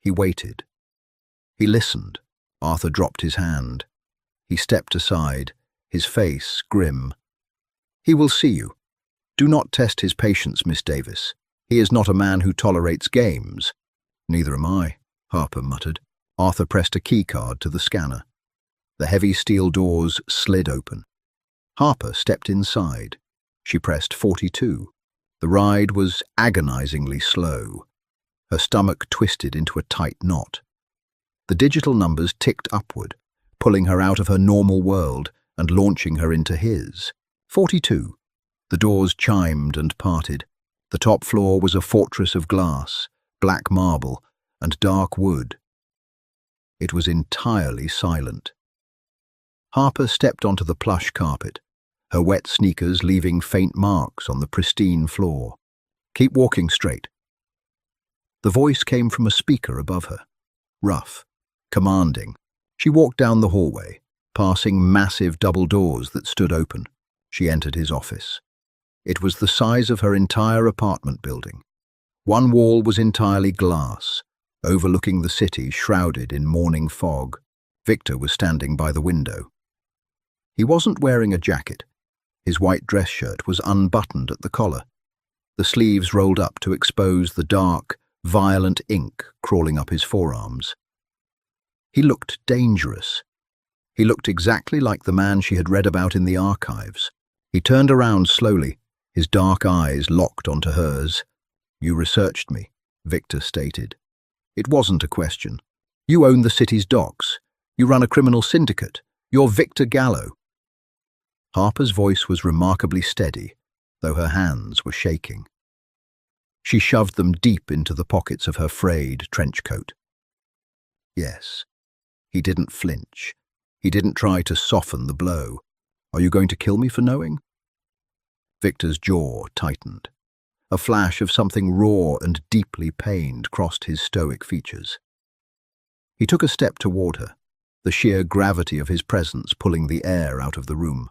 He waited. He listened. Arthur dropped his hand. He stepped aside, his face grim. "He will see you. Do not test his patience, Miss Davis. He is not a man who tolerates games." "Neither am I," Harper muttered. Arthur pressed a keycard to the scanner. The heavy steel doors slid open. Harper stepped inside. She pressed 42. The ride was agonizingly slow. Her stomach twisted into a tight knot. The digital numbers ticked upward, pulling her out of her normal world and launching her into his. 42. The doors chimed and parted. The top floor was a fortress of glass, black marble, and dark wood. It was entirely silent. Harper stepped onto the plush carpet, her wet sneakers leaving faint marks on the pristine floor. "Keep walking straight." The voice came from a speaker above her, rough, commanding. She walked down the hallway, passing massive double doors that stood open. She entered his office. It was the size of her entire apartment building. One wall was entirely glass, overlooking the city shrouded in morning fog. Victor was standing by the window. He wasn't wearing a jacket. His white dress shirt was unbuttoned at the collar, the sleeves rolled up to expose the dark, violent ink crawling up his forearms. He looked dangerous. He looked exactly like the man she had read about in the archives. He turned around slowly, his dark eyes locked onto hers. "You researched me," Victor stated. "It wasn't a question. You own the city's docks. You run a criminal syndicate. You're Victor Gallo." Harper's voice was remarkably steady, though her hands were shaking. She shoved them deep into the pockets of her frayed trench coat. Yes. He didn't flinch. He didn't try to soften the blow. "Are you going to kill me for knowing?" Victor's jaw tightened. A flash of something raw and deeply pained crossed his stoic features. He took a step toward her, the sheer gravity of his presence pulling the air out of the room.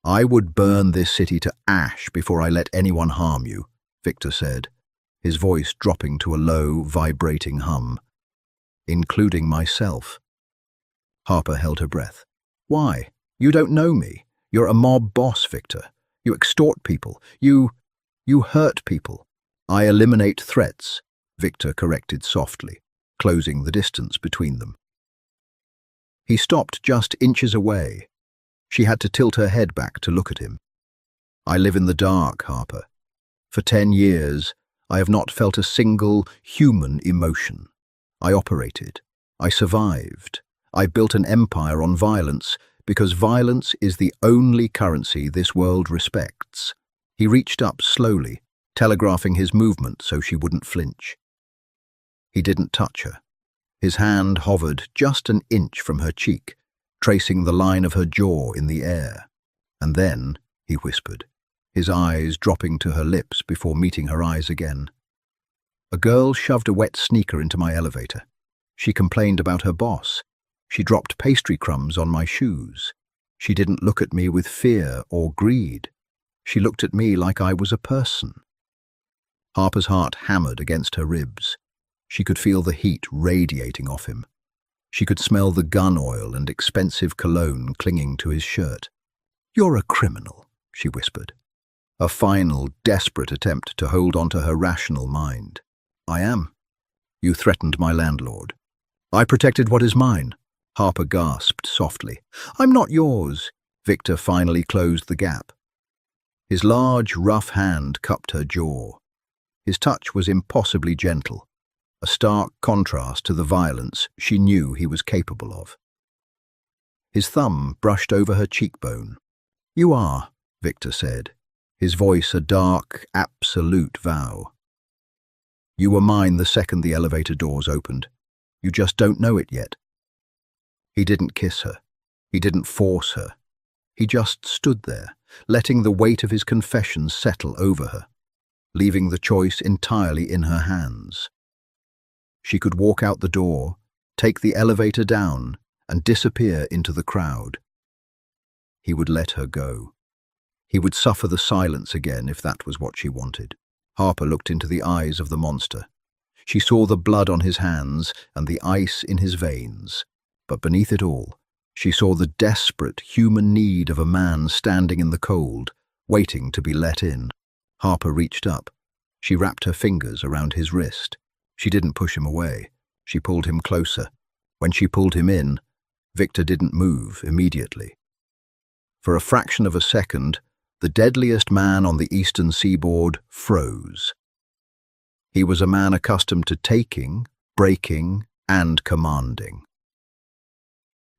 "I would burn this city to ash before I let anyone harm you," Victor said, his voice dropping to a low, vibrating hum. "Including myself." Harper held her breath. "Why? You don't know me. You're a mob boss, Victor. You extort people. You hurt people." "I eliminate threats," Victor corrected softly, closing the distance between them. He stopped just inches away. She had to tilt her head back to look at him. "I live in the dark, Harper. For 10 years, I have not felt a single human emotion. I operated. I survived. I built an empire on violence because violence is the only currency this world respects." He reached up slowly, telegraphing his movement so she wouldn't flinch. He didn't touch her. His hand hovered just an inch from her cheek, tracing the line of her jaw in the air. "And then," he whispered, his eyes dropping to her lips before meeting her eyes again. "A girl shoved a wet sneaker into my elevator. She complained about her boss. She dropped pastry crumbs on my shoes. She didn't look at me with fear or greed. She looked at me like I was a person." Harper's heart hammered against her ribs. She could feel the heat radiating off him. She could smell the gun oil and expensive cologne clinging to his shirt. "You're a criminal," she whispered, a final, desperate attempt to hold on to her rational mind. "I am. You threatened my landlord. I protected what is mine," Harper gasped softly. "I'm not yours." Victor finally closed the gap. His large, rough hand cupped her jaw. His touch was impossibly gentle, a stark contrast to the violence she knew he was capable of. His thumb brushed over her cheekbone. "You are," Victor said, his voice a dark, absolute vow. "You were mine the second the elevator doors opened. You just don't know it yet." He didn't kiss her. He didn't force her. He just stood there, letting the weight of his confession settle over her, leaving the choice entirely in her hands. She could walk out the door, take the elevator down, and disappear into the crowd. He would let her go. He would suffer the silence again if that was what she wanted. Harper looked into the eyes of the monster. She saw the blood on his hands and the ice in his veins. But beneath it all, she saw the desperate human need of a man standing in the cold, waiting to be let in. Harper reached up. She wrapped her fingers around his wrist. She didn't push him away. She pulled him closer. When she pulled him in, Victor didn't move immediately. For a fraction of a second, the deadliest man on the eastern seaboard froze. He was a man accustomed to taking, breaking, and commanding.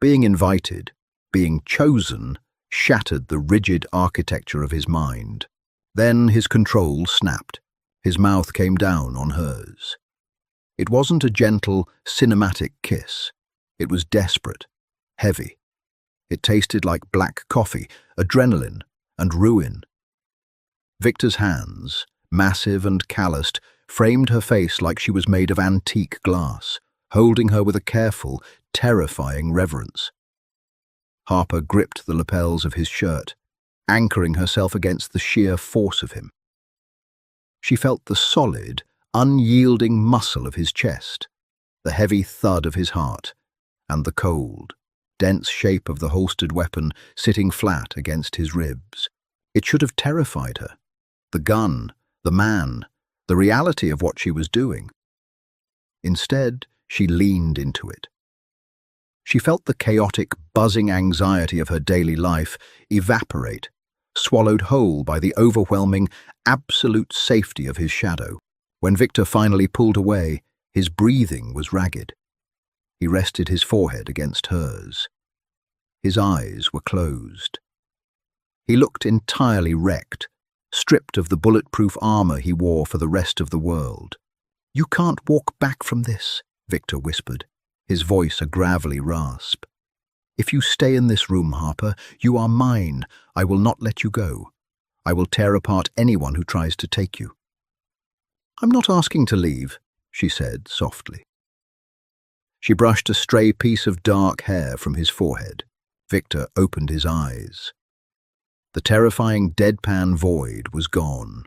Being invited, being chosen, shattered the rigid architecture of his mind. Then his control snapped. His mouth came down on hers. It wasn't a gentle, cinematic kiss. It was desperate, heavy. It tasted like black coffee, adrenaline, and ruin. Victor's hands, massive and calloused, framed her face like she was made of antique glass, holding her with a careful, terrifying reverence. Harper gripped the lapels of his shirt, anchoring herself against the sheer force of him. She felt the solid, unyielding muscle of his chest, the heavy thud of his heart, and the cold, dense shape of the holstered weapon sitting flat against his ribs. It should have terrified her. The gun, the man, the reality of what she was doing. Instead, she leaned into it. She felt the chaotic, buzzing anxiety of her daily life evaporate, swallowed whole by the overwhelming, absolute safety of his shadow. When Victor finally pulled away, his breathing was ragged. He rested his forehead against hers. His eyes were closed. He looked entirely wrecked, stripped of the bulletproof armor he wore for the rest of the world. "You can't walk back from this," Victor whispered, his voice a gravelly rasp. "If you stay in this room, Harper, you are mine. I will not let you go. I will tear apart anyone who tries to take you." "I'm not asking to leave," she said softly. She brushed a stray piece of dark hair from his forehead. Victor opened his eyes. The terrifying deadpan void was gone.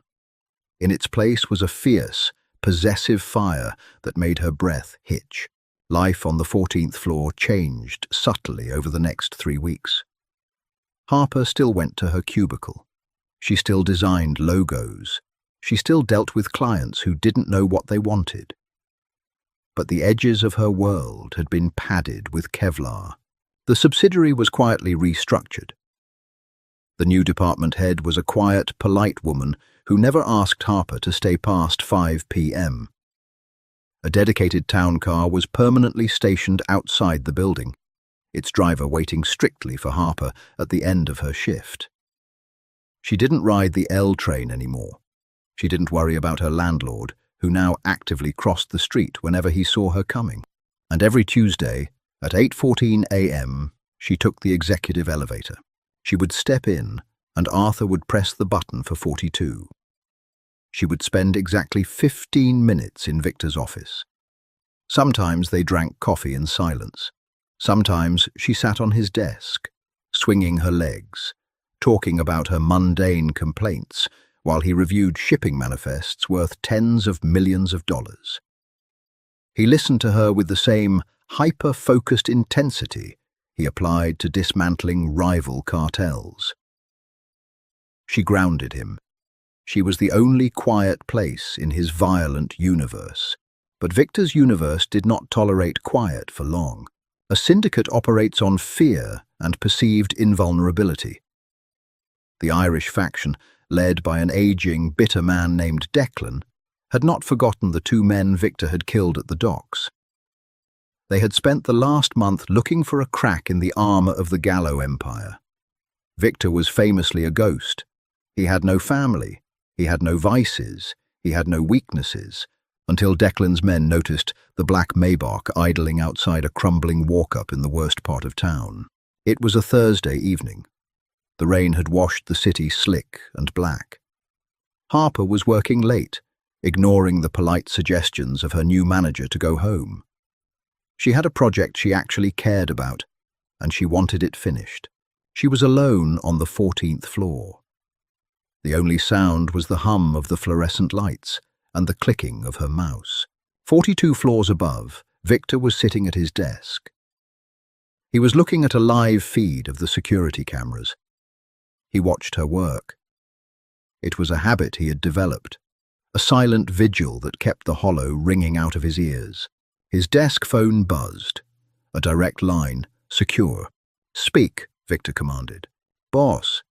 In its place was a fierce, possessive fire that made her breath hitch. Life on the 14th floor changed subtly over the next 3 weeks. Harper still went to her cubicle. She still designed logos. She still dealt with clients who didn't know what they wanted. But the edges of her world had been padded with Kevlar. The subsidiary was quietly restructured. The new department head was a quiet, polite woman who never asked Harper to stay past 5 p.m. A dedicated town car was permanently stationed outside the building, its driver waiting strictly for Harper at the end of her shift. She didn't ride the L train anymore. She didn't worry about her landlord, who now actively crossed the street whenever he saw her coming. And every Tuesday, at 8:14 a.m., she took the executive elevator. She would step in, and Arthur would press the button for 42. She would spend exactly 15 minutes in Victor's office. Sometimes they drank coffee in silence. Sometimes she sat on his desk, swinging her legs, talking about her mundane complaints, while he reviewed shipping manifests worth tens of millions of dollars. He listened to her with the same hyper-focused intensity he applied to dismantling rival cartels. She grounded him. She was the only quiet place in his violent universe. But Victor's universe did not tolerate quiet for long. A syndicate operates on fear and perceived invulnerability. The Irish faction, led by an aging, bitter man named Declan, had not forgotten the 2 men Victor had killed at the docks. They had spent the last month looking for a crack in the armor of the Gallo Empire. Victor was famously a ghost. He had no family, he had no vices, he had no weaknesses, until Declan's men noticed the black Maybach idling outside a crumbling walk-up in the worst part of town. It was a Thursday evening. The rain had washed the city slick and black. Harper was working late, ignoring the polite suggestions of her new manager to go home. She had a project she actually cared about, and she wanted it finished. She was alone on the 14th floor. The only sound was the hum of the fluorescent lights and the clicking of her mouse. 42 floors above, Victor was sitting at his desk. He was looking at a live feed of the security cameras. He watched her work. It was a habit he had developed, a silent vigil that kept the hollow ringing out of his ears. His desk phone buzzed. A direct line, secure. "Speak," Victor commanded. "Boss."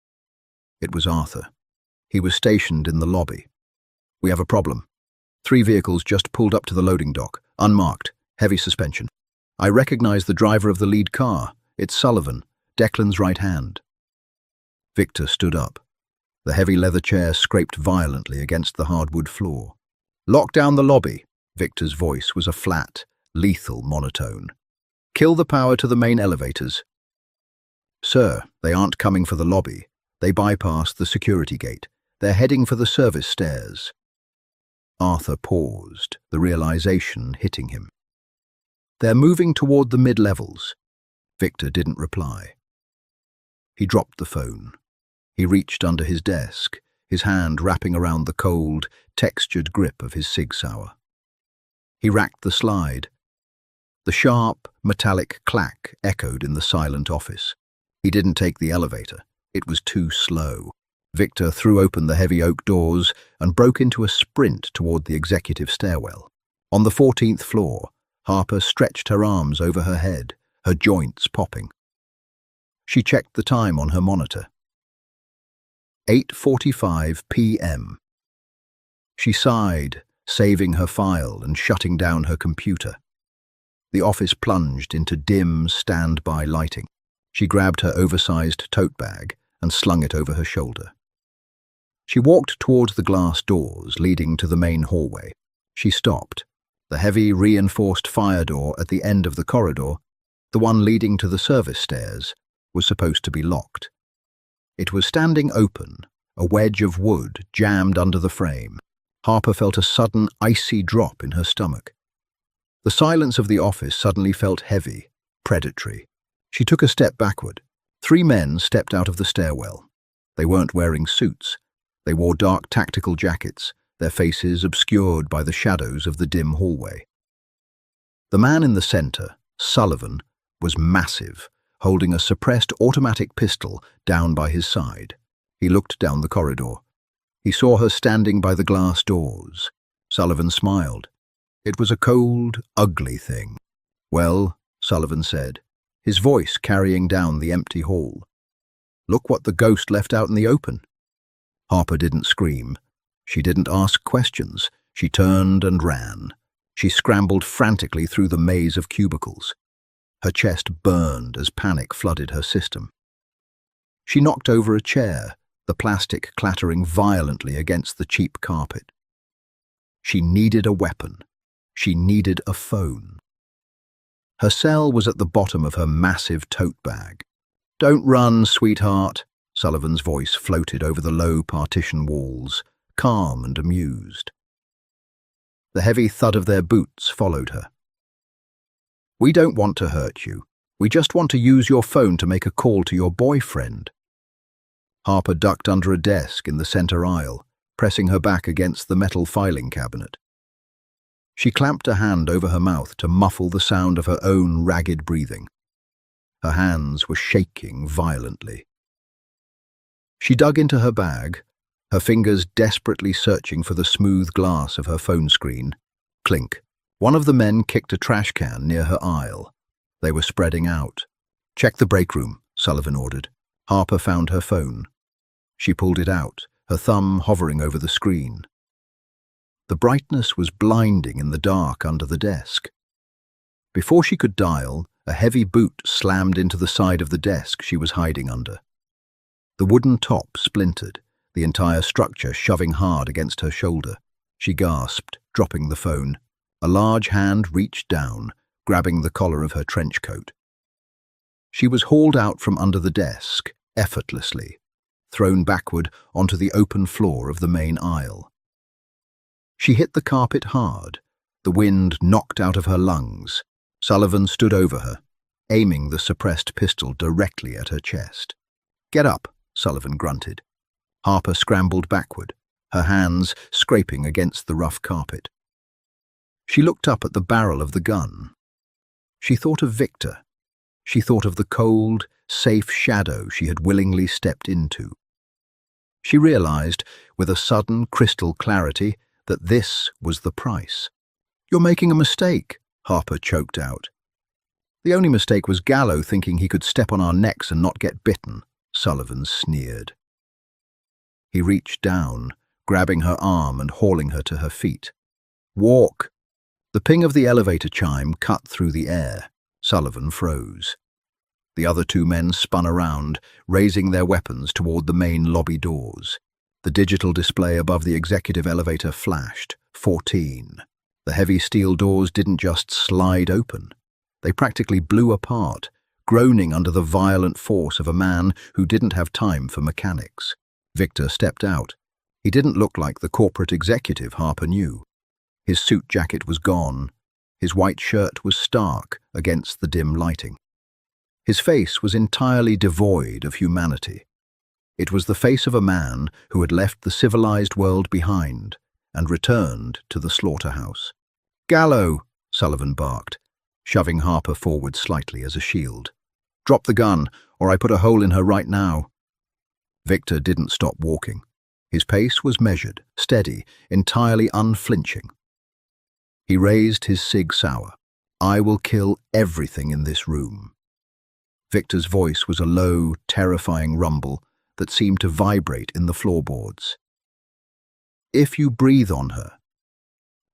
It was Arthur. He was stationed in the lobby. "We have a problem. 3 vehicles just pulled up to the loading dock, unmarked, heavy suspension. I recognize the driver of the lead car. It's Sullivan, Declan's right hand." Victor stood up. The heavy leather chair scraped violently against the hardwood floor. "Lock down the lobby." Victor's voice was a flat, lethal monotone. "Kill the power to the main elevators." "Sir, they aren't coming for the lobby. They bypassed the security gate. They're heading for the service stairs." Arthur paused, the realization hitting him. "They're moving toward the mid-levels." Victor didn't reply. He dropped the phone. He reached under his desk, his hand wrapping around the cold, textured grip of his Sig Sauer. He racked the slide. The sharp, metallic clack echoed in the silent office. He didn't take the elevator. It was too slow. Victor threw open the heavy oak doors and broke into a sprint toward the executive stairwell. On the 14th floor, Harper stretched her arms over her head, her joints popping. She checked the time on her monitor. 8:45 p.m. She sighed, saving her file and shutting down her computer. The office plunged into dim, standby lighting. She grabbed her oversized tote bag and slung it over her shoulder. She walked towards the glass doors leading to the main hallway. She stopped. The heavy, reinforced fire door at the end of the corridor, the one leading to the service stairs, was supposed to be locked. It was standing open, a wedge of wood jammed under the frame. Harper felt a sudden, icy drop in her stomach. The silence of the office suddenly felt heavy, predatory. She took a step backward. 3 men stepped out of the stairwell. They weren't wearing suits. They wore dark tactical jackets, their faces obscured by the shadows of the dim hallway. The man in the center, Sullivan, was massive, holding a suppressed automatic pistol down by his side. He looked down the corridor. He saw her standing by the glass doors. Sullivan smiled. It was a cold, ugly thing. "Well," Sullivan said, his voice carrying down the empty hall. "Look what the ghost left out in the open." Harper didn't scream. She didn't ask questions. She turned and ran. She scrambled frantically through the maze of cubicles. Her chest burned as panic flooded her system. She knocked over a chair, the plastic clattering violently against the cheap carpet. She needed a weapon. She needed a phone. Her cell was at the bottom of her massive tote bag. "Don't run, sweetheart," Sullivan's voice floated over the low partition walls, calm and amused. The heavy thud of their boots followed her. "We don't want to hurt you. We just want to use your phone to make a call to your boyfriend." Harper ducked under a desk in the center aisle, pressing her back against the metal filing cabinet. She clamped a hand over her mouth to muffle the sound of her own ragged breathing. Her hands were shaking violently. She dug into her bag, her fingers desperately searching for the smooth glass of her phone screen. Clink. One of the men kicked a trash can near her aisle. They were spreading out. "Check the break room," Sullivan ordered. Harper found her phone. She pulled it out, her thumb hovering over the screen. The brightness was blinding in the dark under the desk. Before she could dial, a heavy boot slammed into the side of the desk she was hiding under. The wooden top splintered, the entire structure shoving hard against her shoulder. She gasped, dropping the phone. A large hand reached down, grabbing the collar of her trench coat. She was hauled out from under the desk, effortlessly, thrown backward onto the open floor of the main aisle. She hit the carpet hard. The wind knocked out of her lungs. Sullivan stood over her, aiming the suppressed pistol directly at her chest. "Get up," Sullivan grunted. Harper scrambled backward, her hands scraping against the rough carpet. She looked up at the barrel of the gun. She thought of Victor. She thought of the cold, safe shadow she had willingly stepped into. She realized, with a sudden crystal clarity, that this was the price. "You're making a mistake," Harper choked out. "The only mistake was Gallo thinking he could step on our necks and not get bitten," Sullivan sneered. He reached down, grabbing her arm and hauling her to her feet. "Walk!" The ping of the elevator chime cut through the air. Sullivan froze. The other two men spun around, raising their weapons toward the main lobby doors. The digital display above the executive elevator flashed. 14. The heavy steel doors didn't just slide open. They practically blew apart, groaning under the violent force of a man who didn't have time for mechanics. Victor stepped out. He didn't look like the corporate executive Harper knew. His suit jacket was gone. His white shirt was stark against the dim lighting. His face was entirely devoid of humanity. It was the face of a man who had left the civilized world behind and returned to the slaughterhouse. "Gallo!" Sullivan barked, shoving Harper forward slightly as a shield. "Drop the gun, or I put a hole in her right now." Victor didn't stop walking. His pace was measured, steady, entirely unflinching. He raised his Sig Sauer. "I will kill everything in this room." Victor's voice was a low, terrifying rumble that seemed to vibrate in the floorboards. "If you breathe on her."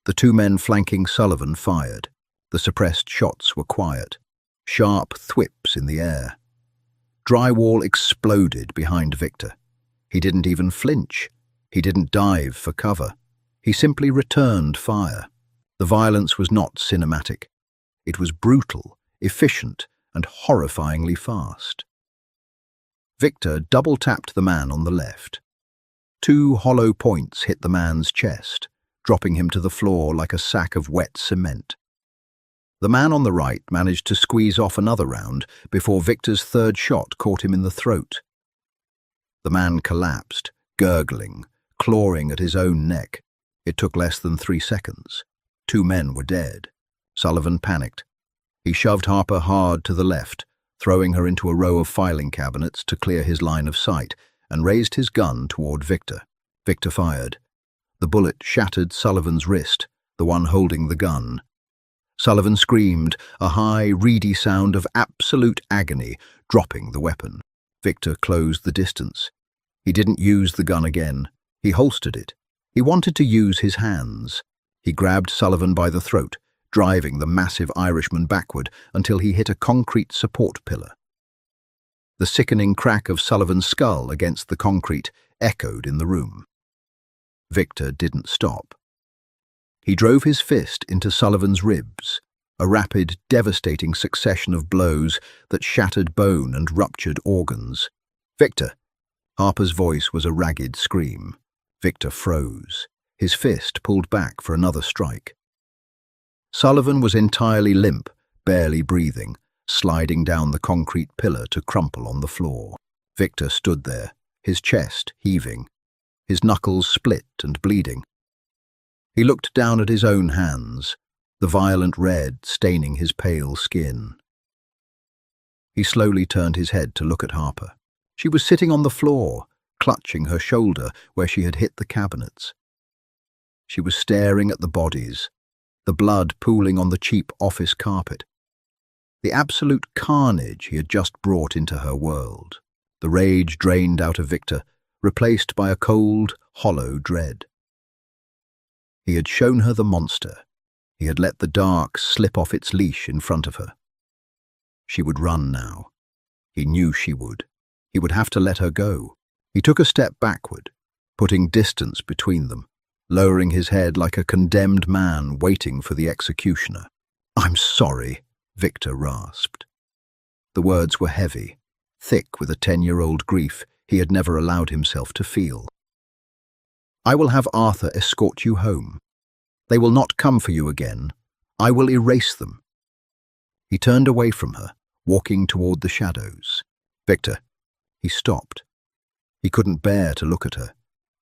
The two men flanking Sullivan fired. The suppressed shots were quiet, sharp thwips in the air. Drywall exploded behind Victor. He didn't even flinch. He didn't dive for cover. He simply returned fire. The violence was not cinematic. It was brutal, efficient, and horrifyingly fast. Victor double-tapped the man on the left. Two hollow points hit the man's chest, dropping him to the floor like a sack of wet cement. The man on the right managed to squeeze off another round before Victor's third shot caught him in the throat. The man collapsed, gurgling, clawing at his own neck. It took less than 3 seconds. 2 men were dead. Sullivan panicked. He shoved Harper hard to the left, throwing her into a row of filing cabinets to clear his line of sight, and raised his gun toward Victor. Victor fired. The bullet shattered Sullivan's wrist, the one holding the gun. Sullivan screamed, a high, reedy sound of absolute agony, dropping the weapon. Victor closed the distance. He didn't use the gun again. He holstered it. He wanted to use his hands. He grabbed Sullivan by the throat, driving the massive Irishman backward until he hit a concrete support pillar. The sickening crack of Sullivan's skull against the concrete echoed in the room. Victor didn't stop. He drove his fist into Sullivan's ribs, a rapid, devastating succession of blows that shattered bone and ruptured organs. "Victor!" Harper's voice was a ragged scream. Victor froze, his fist pulled back for another strike. Sullivan was entirely limp, barely breathing, sliding down the concrete pillar to crumple on the floor. Victor stood there, his chest heaving, his knuckles split and bleeding. He looked down at his own hands, the violent red staining his pale skin. He slowly turned his head to look at Harper. She was sitting on the floor, clutching her shoulder where she had hit the cabinets. She was staring at the bodies, the blood pooling on the cheap office carpet. The absolute carnage he had just brought into her world. The rage drained out of Victor, replaced by a cold, hollow dread. He had shown her the monster. He had let the dark slip off its leash in front of her. She would run now. He knew she would. He would have to let her go. He took a step backward, putting distance between them, lowering his head like a condemned man waiting for the executioner. "I'm sorry," Victor rasped. The words were heavy, thick with a 10-year-old grief he had never allowed himself to feel. "I will have Arthur escort you home." They will not come for you again. I will erase them." He turned away from her, walking toward the shadows. "Victor." He stopped. He couldn't bear to look at her.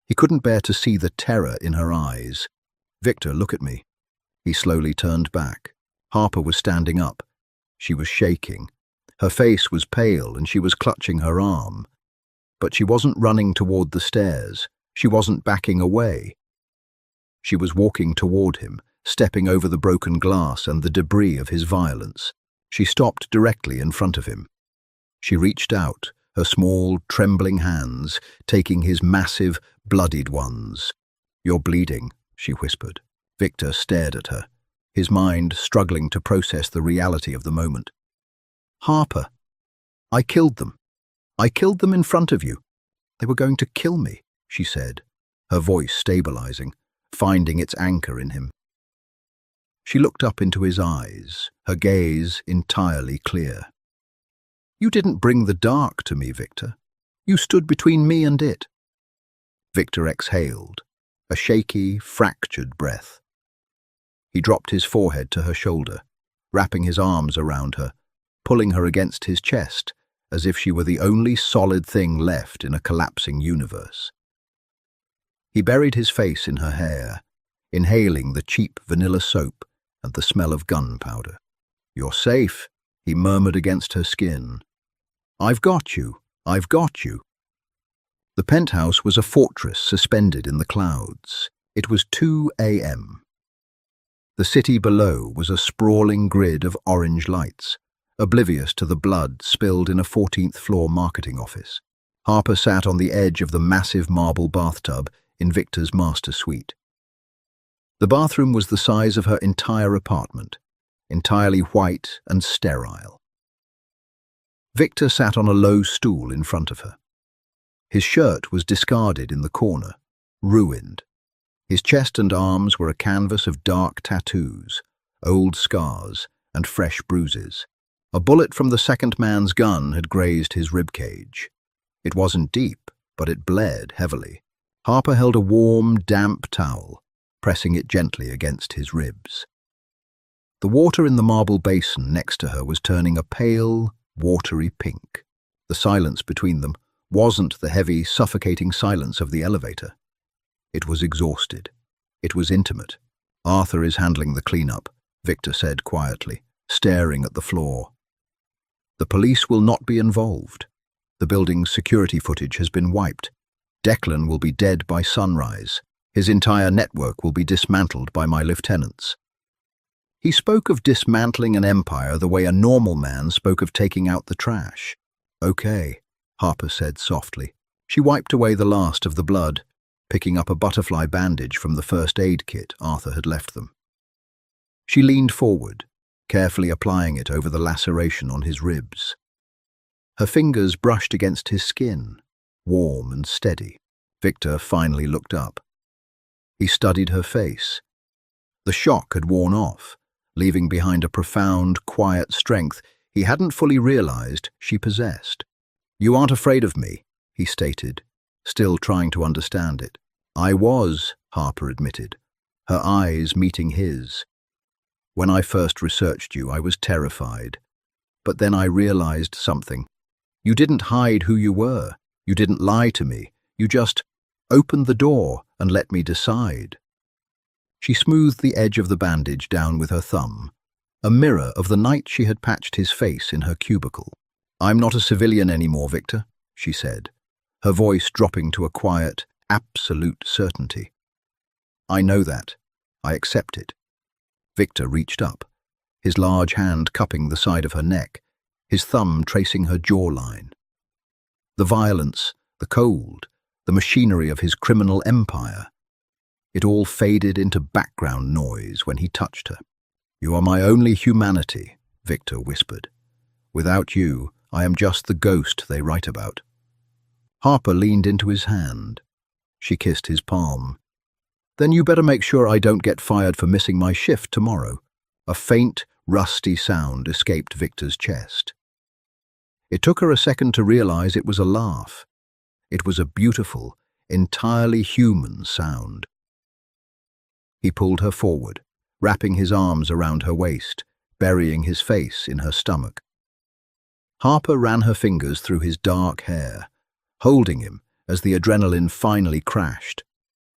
He couldn't bear to see the terror in her eyes. "Victor, look at me." He slowly turned back. Harper was standing up. She was shaking. Her face was pale and she was clutching her arm. But she wasn't running toward the stairs. She wasn't backing away. She was walking toward him, stepping over the broken glass and the debris of his violence. She stopped directly in front of him. She reached out, her small, trembling hands taking his massive, bloodied ones. "You're bleeding," she whispered. Victor stared at her, his mind struggling to process the reality of the moment. "Harper, I killed them. I killed them in front of you. They were going to kill me," she said, her voice stabilizing, finding its anchor in him. She looked up into his eyes, her gaze entirely clear. "You didn't bring the dark to me, Victor. You stood between me and it." Victor exhaled, a shaky, fractured breath. He dropped his forehead to her shoulder, wrapping his arms around her, pulling her against his chest, as if she were the only solid thing left in a collapsing universe. He buried his face in her hair, inhaling the cheap vanilla soap and the smell of gunpowder. "You're safe," he murmured against her skin. "I've got you. I've got you." The penthouse was a fortress suspended in the clouds. It was 2 a.m. The city below was a sprawling grid of orange lights, oblivious to the blood spilled in a 14th-floor marketing office. Harper sat on the edge of the massive marble bathtub in Victor's master suite. The bathroom was the size of her entire apartment, entirely white and sterile. Victor sat on a low stool in front of her. His shirt was discarded in the corner, ruined. His chest and arms were a canvas of dark tattoos, old scars, and fresh bruises. A bullet from the second man's gun had grazed his ribcage. It wasn't deep, but it bled heavily. Harper held a warm, damp towel, pressing it gently against his ribs. The water in the marble basin next to her was turning a pale, watery pink. The silence between them wasn't the heavy, suffocating silence of the elevator. It was exhausted. It was intimate. "Arthur is handling the cleanup," Victor said quietly, staring at the floor. "The police will not be involved. The building's security footage has been wiped. Declan will be dead by sunrise. His entire network will be dismantled by my lieutenants." He spoke of dismantling an empire the way a normal man spoke of taking out the trash. "Okay," Harper said softly. She wiped away the last of the blood, picking up a butterfly bandage from the first aid kit Arthur had left them. She leaned forward, carefully applying it over the laceration on his ribs. Her fingers brushed against his skin, warm and steady. Victor finally looked up. He studied her face. The shock had worn off, leaving behind a profound, quiet strength he hadn't fully realized she possessed. "You aren't afraid of me," he stated, still trying to understand it. "I was," Harper admitted, her eyes meeting his. "When I first researched you, I was terrified. But then I realized something. You didn't hide who you were. You didn't lie to me. You just opened the door and let me decide." She smoothed the edge of the bandage down with her thumb, a mirror of the night she had patched his face in her cubicle. "I'm not a civilian anymore, Victor," she said, her voice dropping to a quiet, absolute certainty. "I know that. I accept it." Victor reached up, his large hand cupping the side of her neck, his thumb tracing her jawline. The violence, the cold, the machinery of his criminal empire. It all faded into background noise when he touched her. "You are my only humanity," Victor whispered. "Without you, I am just the ghost they write about." Harper leaned into his hand. She kissed his palm. "Then you better make sure I don't get fired for missing my shift tomorrow." A faint, rusty sound escaped Victor's chest. It took her a second to realize it was a laugh. It was a beautiful, entirely human sound. He pulled her forward, wrapping his arms around her waist, burying his face in her stomach. Harper ran her fingers through his dark hair, holding him as the adrenaline finally crashed,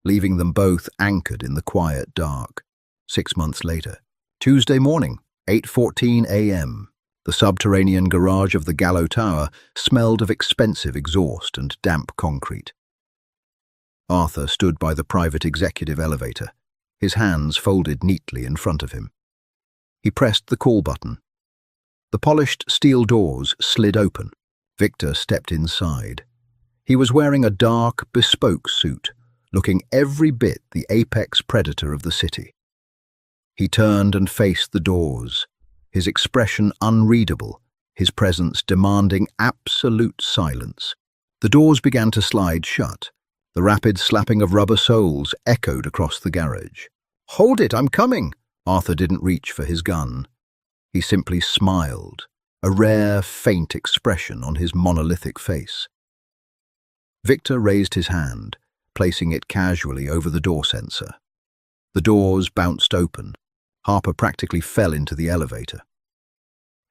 leaving them both anchored in the quiet dark. 6 months later, Tuesday morning, 8:14 a.m., the subterranean garage of the Gallo Tower smelled of expensive exhaust and damp concrete. Arthur stood by the private executive elevator, his hands folded neatly in front of him. He pressed the call button. The polished steel doors slid open. Victor stepped inside. He was wearing a dark, bespoke suit, looking every bit the apex predator of the city. He turned and faced the doors, his expression unreadable, his presence demanding absolute silence. The doors began to slide shut. The rapid slapping of rubber soles echoed across the garage. "Hold it, I'm coming!" Arthur didn't reach for his gun. He simply smiled, a rare, faint expression on his monolithic face. Victor raised his hand, placing it casually over the door sensor. The doors bounced open. Harper practically fell into the elevator.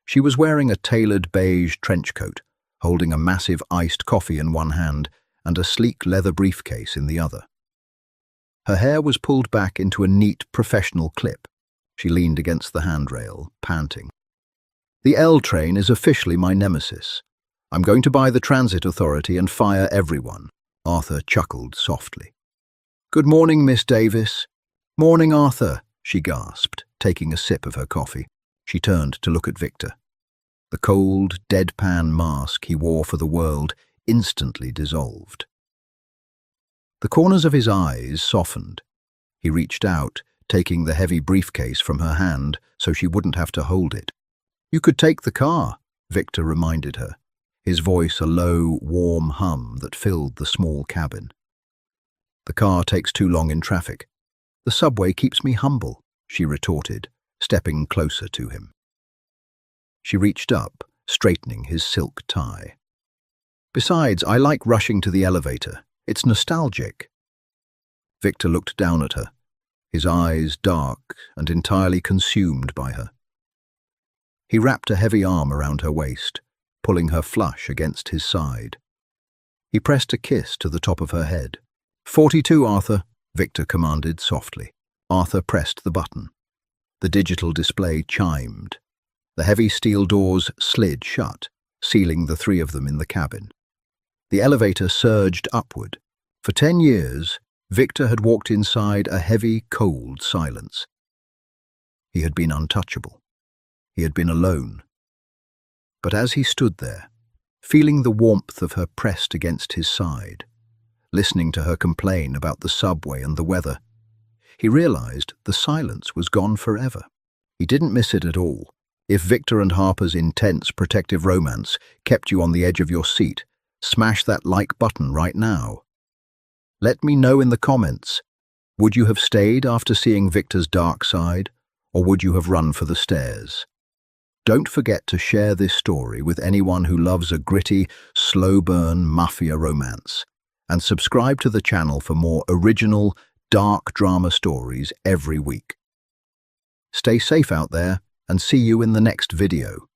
She was wearing a tailored beige trench coat, holding a massive iced coffee in one hand and a sleek leather briefcase in the other. Her hair was pulled back into a neat professional clip. She leaned against the handrail, panting. "The L train is officially my nemesis. I'm going to buy the transit authority and fire everyone." Arthur chuckled softly. "Good morning, Miss Davis." "Morning, Arthur," she gasped, taking a sip of her coffee. She turned to look at Victor. The cold, deadpan mask he wore for the world instantly dissolved. The corners of his eyes softened. He reached out, taking the heavy briefcase from her hand so she wouldn't have to hold it. "You could take the car," Victor reminded her, his voice a low, warm hum that filled the small cabin. "The car takes too long in traffic. The subway keeps me humble," she retorted, stepping closer to him. She reached up, straightening his silk tie. "Besides, I like rushing to the elevator. It's nostalgic." Victor looked down at her, his eyes dark and entirely consumed by her. He wrapped a heavy arm around her waist, pulling her flush against his side. He pressed a kiss to the top of her head. 42, Arthur," Victor commanded softly. Arthur pressed the button. The digital display chimed. The heavy steel doors slid shut, sealing the three of them in the cabin. The elevator surged upward. For 10 years, Victor had walked inside a heavy, cold silence. He had been untouchable. He had been alone. But as he stood there, feeling the warmth of her pressed against his side, listening to her complain about the subway and the weather, he realized the silence was gone forever. He didn't miss it at all. If Victor and Harper's intense, protective romance kept you on the edge of your seat, smash that like button right now. Let me know in the comments, would you have stayed after seeing Victor's dark side, or would you have run for the stairs? Don't forget to share this story with anyone who loves a gritty, slow-burn mafia romance, and subscribe to the channel for more original, dark drama stories every week. Stay safe out there, and see you in the next video.